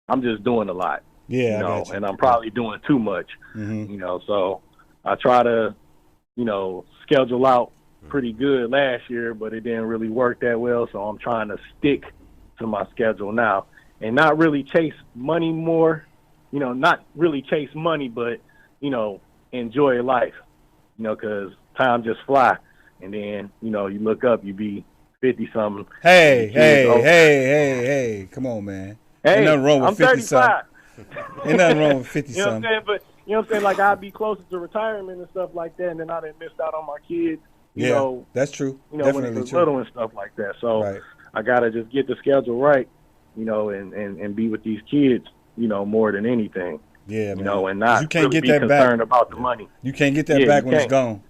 I'm just doing a lot. Yeah. And I'm probably doing too much. Mm-hmm. So I try to, schedule out pretty good last year, but it didn't really work that well. So I'm trying to stick to my schedule now and not really chase money more. Not really chase money, but enjoy life. Because time just fly, and then you look up, you be 50-something. Hey! Come on, man. Hey, ain't nothing wrong with 50-something. Ain't nothing wrong with 50-something. You know what I'm saying? But you know what I'm saying? Like I'd be closer to retirement and stuff like that, and then I didn't miss out on my kids. That's true. Definitely when it was little and stuff like that. So I gotta just get the schedule right, and be with these kids, more than anything. Yeah, man. And not you can't really get that be concerned back. about the money. You can't get that back when it's gone.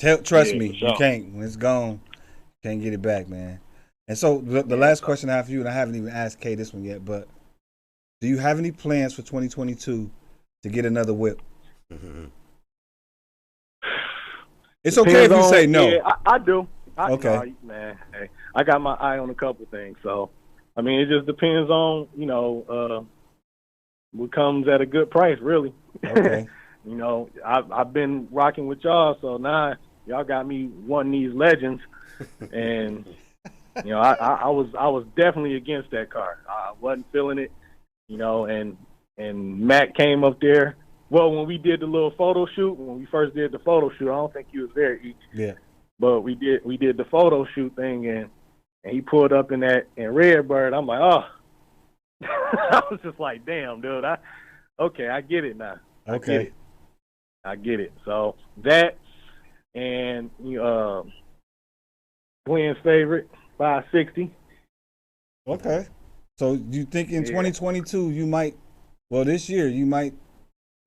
Trust me, sure. You can't. When it's gone, you can't get it back, man. And so the last question I have for you, and I haven't even asked Kay this one yet, but do you have any plans for 2022 to get another whip? Mm-hmm. It's okay if you say no. Yeah, I do. Okay. Man, hey, I got my eye on a couple things. So, I mean, it just depends on, what comes at a good price, really. Okay. I've been rocking with y'all, so now y'all got me wanting these legends, and I was definitely against that car. I wasn't feeling it, and Matt came up there, Well, when we did the little photo shoot, when we first did the photo shoot, I don't think you was there, E. Yeah. But we did the photo shoot thing, and he pulled up in Redbird. I'm like, oh. I was just like, damn, dude. I get it now. Okay. I get it. So that and Glenn's favorite, 560. Okay. So you think in 2022 you might, well, this year you might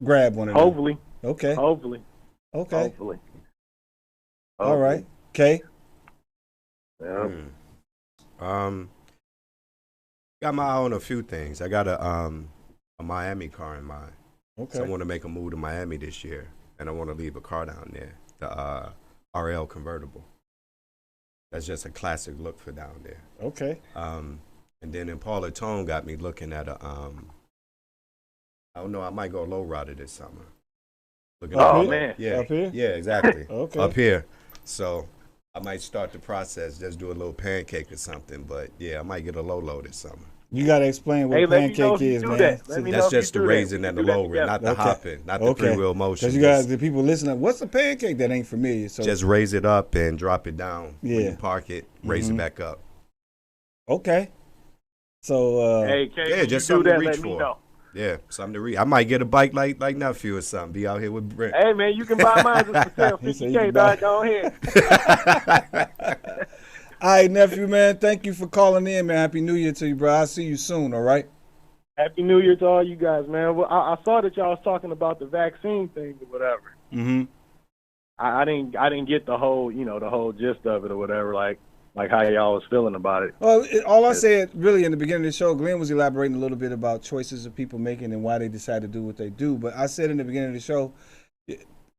grab one of them? Hopefully. Okay. Hopefully. Okay. All right. Okay. Yeah. Got my eye on a few things. I got a Miami car in mind. Okay. So I want to make a move to Miami this year, and I want to leave a car down there, the RL convertible. That's just a classic look for down there. Okay. And then Impala Tone got me looking at I don't know, I might go low rider this summer. Man. Yeah. Up here? Yeah, exactly. Okay. Up here. So I might start the process, just do a little pancake or something. But yeah, I might get a low this summer. You got to explain what pancake is, man. That's just the raising and the lowering, not the hopping, not the three-wheel motion. Because you guys, the people listening, what's a pancake? That ain't familiar. So just raise it up and drop it down. Yeah. When you park it, raise it back up. Okay. So hey, Kay, yeah, just you do something that, to reach let me for. know. Yeah, something to reach. I might get a bike like nephew or something. Be out here with Brent. Hey man, you can buy mine just for sale, $50K, dog. Go ahead. all right, nephew, man. Thank you for calling in, man. Happy New Year to you, bro. I'll see you soon. All right. Happy New Year to all you guys, man. Well, I saw that y'all was talking about the vaccine thing or whatever. Mm-hmm. I didn't get the whole gist of it or whatever, like how y'all was feeling about it. Well, all I said really in the beginning of the show, Glenn was elaborating a little bit about choices of people making and why they decide to do what they do. But I said in the beginning of the show,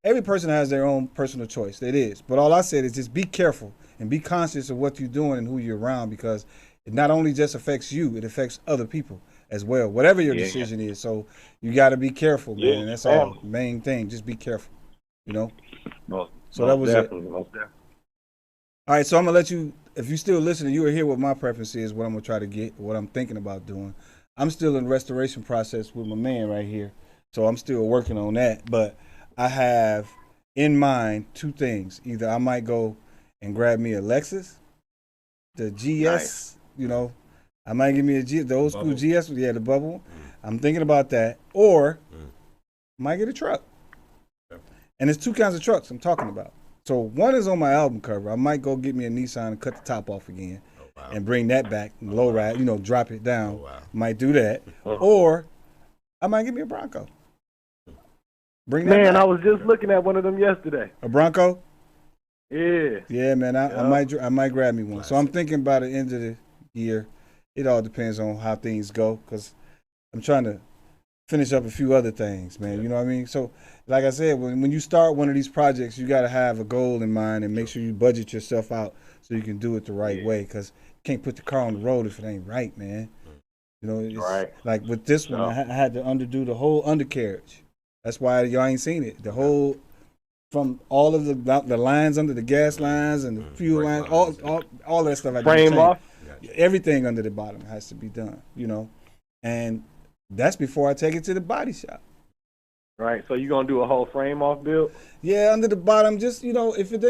every person has their own personal choice. It is. But all I said is just be careful and be conscious of what you're doing and who you're around, because it not only just affects you, it affects other people as well, whatever your decision is. So you got to be careful, man. And that's all. Main thing. Just be careful, you know? So that was definitely, it. most definitely. All right, so I'm going to let you, if you're still listening, you will hear what my preference is, what I'm going to try to get, what I'm thinking about doing. I'm still in restoration process with my man right here, so I'm still working on that. But I have in mind two things. Either I might go and grab me a Lexus, the GS, you know, I might give me the old school GS, the bubble. I'm thinking about that. Or I might get a truck. And there's two kinds of trucks I'm talking about. So one is on my album cover. I might go get me a Nissan and cut the top off again and bring that back, low ride, you know, drop it down. Might do that. Or I might get me a Bronco. Bring that back. I was just looking at one of them yesterday. A Bronco? Yeah. Yeah, man. I might grab me one. So I'm thinking by the end of the year. It all depends on how things go, because I'm trying to finish up a few other things, man. You know what I mean? So, like I said, when you start one of these projects, you got to have a goal in mind and make sure you budget yourself out so you can do it the right way, because you can't put the car on the road if it ain't right, man. You know, it's like with this one, I had to undo the whole undercarriage. That's why y'all ain't seen it. The whole, from all of the lines under the gas lines and the fuel lines, all that stuff. Frame off? Everything under the bottom has to be done, you know, and that's before I take it to the body shop. Right. So you gonna do a whole frame off build? Yeah, under the bottom, just, you know, if it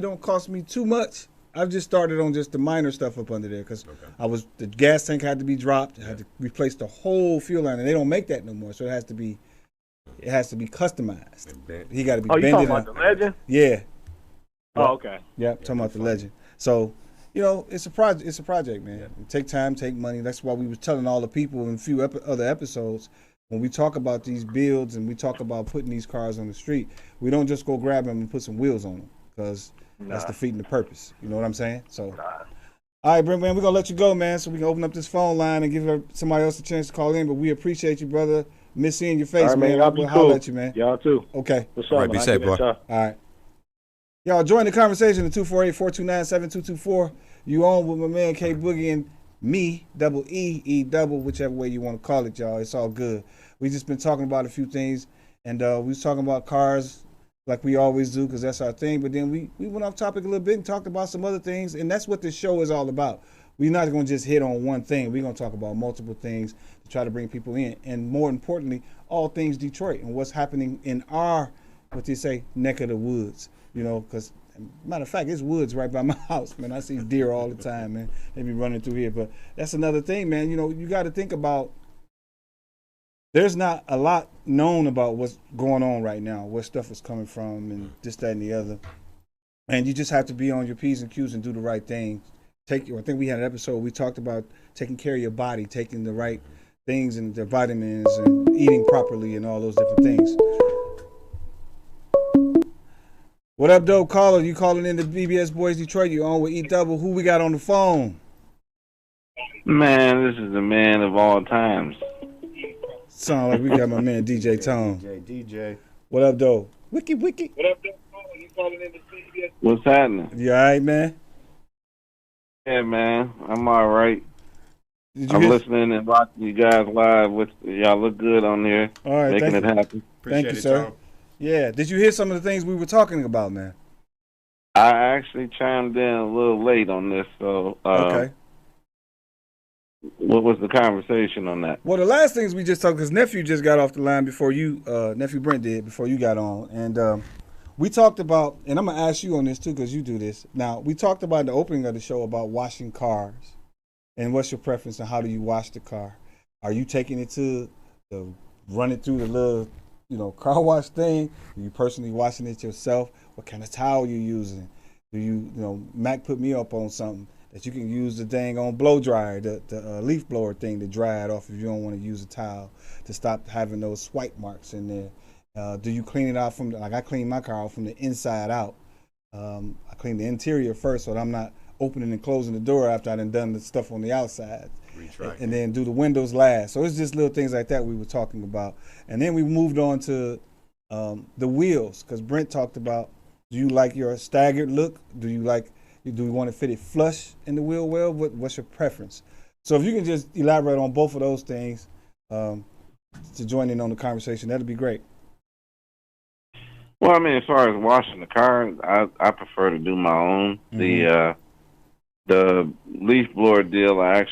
don't cost me too much, I've just started on just the minor stuff up under there, because the gas tank had to be dropped. I had to replace the whole fuel line, and they don't make that no more, so it has to be customized. He got to be. Oh, you talking about the Legend? Yeah. Oh, okay. Yeah, talking about the Legend. So, you know, it's a project. It's a project, man. It take time, take money. That's why we was telling all the people in a few other episodes, when we talk about these builds and we talk about putting these cars on the street, we don't just go grab them and put some wheels on them, because that's defeating the purpose. You know what I'm saying? So, all right, Brent, man, we're gonna let you go, man, so we can open up this phone line and give somebody else a chance to call in. But we appreciate you, brother. Miss seeing your face, man. I'll holler at you, man. Y'all too. Okay. What's up, be safe, boy. All right. Y'all join the conversation at 248-429-7224. You on with my man K Boogie and me, double E, double, whichever way you want to call it, y'all. It's all good. We just been talking about a few things, and we was talking about cars like we always do, because that's our thing. But then we went off topic a little bit and talked about some other things, and that's what this show is all about. we're not going to just hit on one thing. We're going to talk about multiple things to try to bring people in, and more importantly, all things Detroit and what's happening in our, what they say, neck of the woods. You know, because matter of fact, it's woods right by my house, man. I see deer all the time, man. They be running through here, but that's another thing, man. You know, you got to think about. There's not a lot known about what's going on right now, where stuff is coming from, and this, that, and the other. And you just have to be on your P's and Q's and do the right thing. I think we had an episode we talked about taking care of your body, taking the right things and the vitamins and eating properly and all those different things. What up, dope caller? You calling in the BBS Boys Detroit? You on with E Double? Who we got on the phone? Man, this is the man of all times. Sound like we got my man DJ Tone. DJ. What up, though? Wiki. What up, you calling in the CBS? What's happening? You all right, man? Yeah, man, I'm all right. I'm listening and watching you guys live. Y'all look good on there. All right, making it happen. Thank you, sir. Yeah, did you hear some of the things we were talking about, man? I actually chimed in a little late on this, so okay. What was the conversation on that? Well, the last things we just talked, because nephew just got off the line before you, nephew Brent did before you got on, and we talked about, and I'm gonna ask you on this too, because you do this. Now, we talked about in the opening of the show about washing cars, and what's your preference and how do you wash the car? Are you taking it to run it through the little, car wash thing? Are you personally washing it yourself? What kind of towel you using? Do you, Mac put me up on something that you can use the dang on blow dryer, the leaf blower thing to dry it off if you don't want to use a towel to stop having those swipe marks in there. Do you clean it out like I clean my car out from the inside out? I clean the interior first so that I'm not opening and closing the door after I done the stuff on the outside. And then do the windows last. So it's just little things like that we were talking about. And then we moved on to the wheels, because Brent talked about, do you like your staggered look? Do you want to fit it flush in the wheel well? What's your preference? So if you can just elaborate on both of those things to join in on the conversation, that'd be great. Well, I mean, as far as washing the car, I prefer to do my own. Mm-hmm. The leaf blower deal, I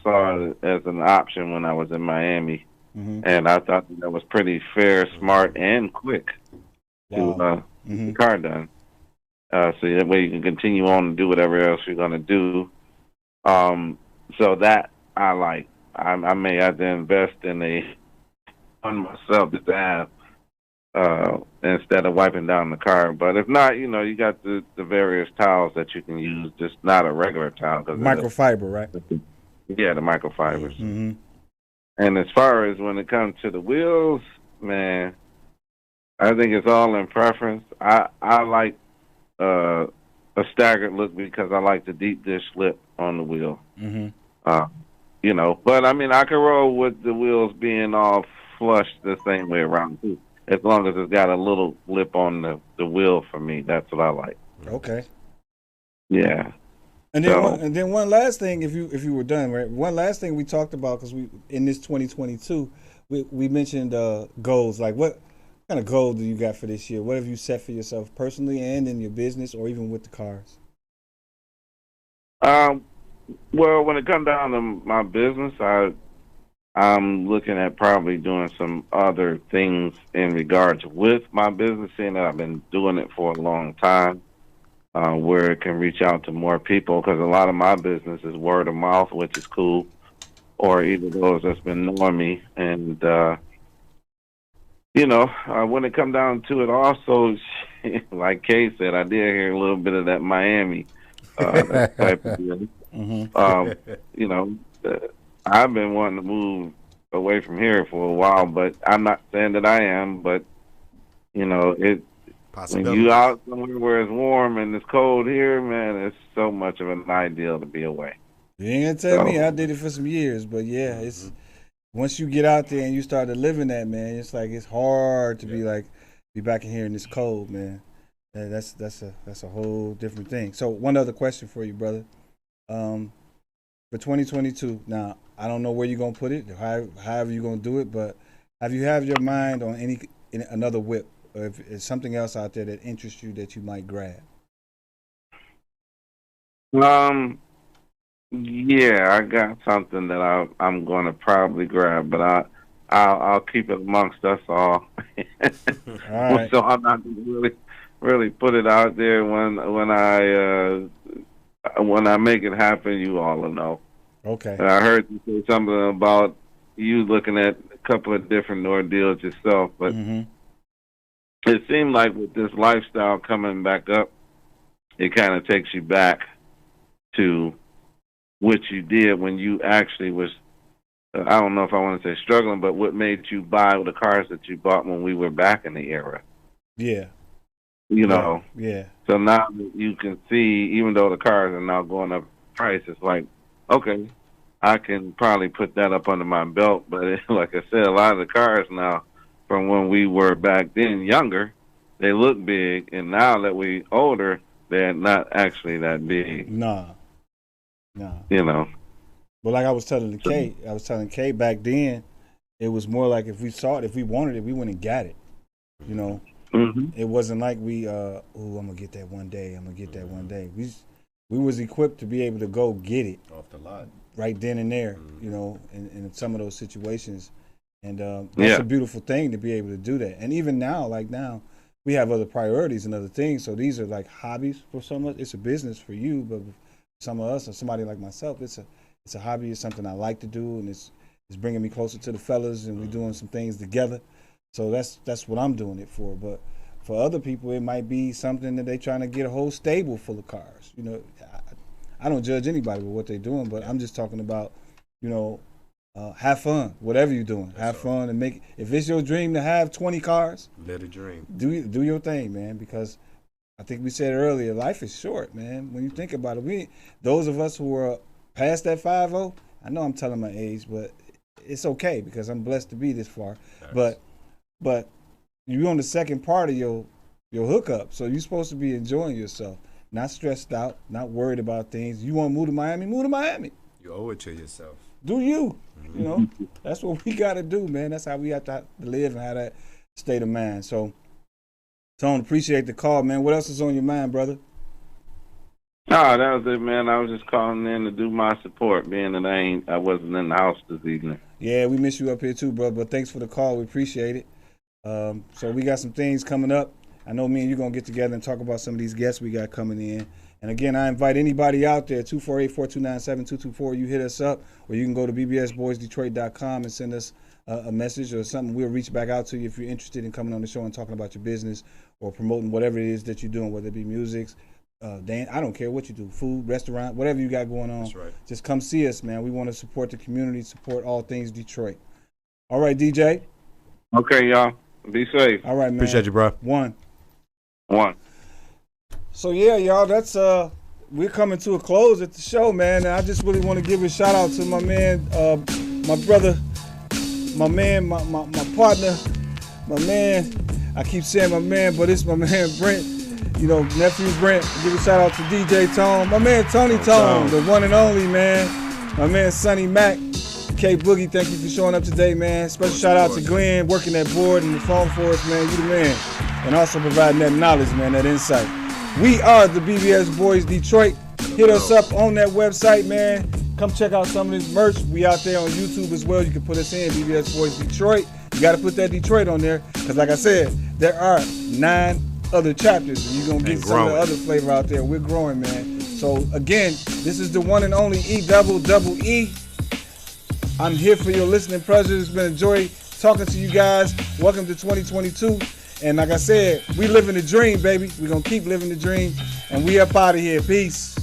saw it as an option when I was in Miami, mm-hmm. and I thought that was pretty fair, smart, and quick to get the car done. So that way you can continue on and do whatever else you're going to do. So that I like. I may have to invest in on myself to have instead of wiping down the car. But if not, you got the various towels that you can use, just not a regular towel. Microfiber, right? Yeah, the microfibers. Mm-hmm. And as far as when it comes to the wheels, man, I think it's all in preference. I like a staggered look because I like the deep dish lip on the wheel. Mm-hmm. But I mean, I can roll with the wheels being all flush the same way around too, as long as it's got a little lip on the wheel. For me, that's what I like. Okay. Yeah. And then one last thing, if you were done, right? One last thing we talked about, because we in this 2022, we mentioned goals. Like what kind of goal do you got for this year? What have you set for yourself personally and in your business, or even with the cars? Well, when it comes down to my business, I'm looking at probably doing some other things in regards with my business, seeing that I've been doing it for a long time, where it can reach out to more people, because a lot of my business is word of mouth, which is cool, or either those that's been knowing me. And, when it comes down to it also, like Kay said, I did hear a little bit of that Miami type of deal. Mm-hmm. I've been wanting to move away from here for a while, but I'm not saying that I am. But when you out somewhere where it's warm and it's cold here, man, it's so much of an ideal to be away. You ain't gonna tell me. I did it for some years, but yeah, it's once you get out there and you start to live in that, man, it's like it's hard to be back in here in this cold, man. That's a whole different thing. So one other question for you, brother. For 2022, now I don't know where you're gonna put it, however you're gonna do it, but have you your mind on another whip, or if it's something else out there that interests you that you might grab? Yeah, I got something that I'm going to probably grab, but I'll keep it amongst us all. All right. So I'm not gonna really put it out there when I make it happen. You all will know. Okay. And I heard you say something about you looking at a couple of different ordeals yourself, but it seemed like with this lifestyle coming back up, it kind of takes you back to what you did when you actually was, I don't know if I want to say struggling, but what made you buy the cars that you bought when we were back in the era. Yeah. You know? Yeah. So now that you can see, even though the cars are now going up in price, it's like, okay, I can probably put that up under my belt. But like I said, a lot of the cars now from when we were back then younger, they look big. And now that we older, they're not actually that big. Nah. You know? But like I was telling Kay back then, it was more like if we saw it, if we wanted it, we went and got it. You know? It wasn't like we, I'm going to get that one day. I'm going to get that one day. We was equipped to be able to go get it. Off the lot. Right then and there, you know, in some of those situations. And that's a beautiful thing to be able to do that. And even now, like now, we have other priorities and other things. So these are like hobbies for some of us. It's a business for you, but some of us, or somebody like myself, it's a hobby. It's something I like to do, and it's bringing me closer to the fellas, and we're doing some things together. So that's what I'm doing it for. But for other people, it might be something that they're trying to get a whole stable full of cars. You know, I don't judge anybody with what they're doing, but I'm just talking about, you know, have fun, whatever you're doing. Have fun and make. If it's your dream to have 20 cars, live a dream. Do your thing, man. Because I think we said earlier, life is short, man. When you think about it, those of us who are past that 5-0, I know I'm telling my age, but it's okay because I'm blessed to be this far. Nice. But you're on the second part of your hookup, so you're supposed to be enjoying yourself, not stressed out, not worried about things. You want to move to Miami? Move to Miami. You owe it to yourself. Do you? You know, that's what we got to do, man. That's how we have to live and have that state of mind. So, Tone, appreciate the call, man. What else is on your mind, brother? Oh, that was it, man. I was just calling in to do my support, being that I wasn't in the house this evening. Yeah, we miss you up here too, brother. But thanks for the call. We appreciate it. So we got some things coming up. I know me and you going to get together and talk about some of these guests we got coming in. And again, I invite anybody out there, 248-429-7224. You hit us up, or you can go to bbsboysdetroit.com and send us a message or something. We'll reach back out to you if you're interested in coming on the show and talking about your business or promoting whatever it is that you're doing, whether it be music, dance, I don't care what you do, food, restaurant, whatever you got going on. That's right. Just come see us, man. We want to support the community, support all things Detroit. All right, DJ. Okay, y'all. Be safe. All right, man. Appreciate you, bro. One. So yeah, y'all, that's we're coming to a close at the show, man. And I just really want to give a shout out to my man, my brother, my man, my partner, my man. I keep saying my man, but it's my man Brent. You know, nephew Brent. Give a shout out to DJ Tone, my man Tony Tone, the one and only man. My man Sonny Mac, K Boogie. Thank you for showing up today, man. Special shout out to Glenn, working that board and the phone for us, man. You the man, and also providing that knowledge, man, that insight. We are the BBS Boys Detroit. Hit us up on that website, man. Come check out some of this merch. We out there on YouTube as well. You can put us in, BBS Boys Detroit. You got to put that Detroit on there because, like I said, there are 9 other chapters, and you're going to get some of the other flavor out there. We're growing, man. So, again, this is the one and only E-double-double-E. I'm here for your listening pleasure. It's been a joy talking to you guys. Welcome to 2022. And like I said, we living the dream, baby. We're going to keep living the dream. And we up out of here. Peace.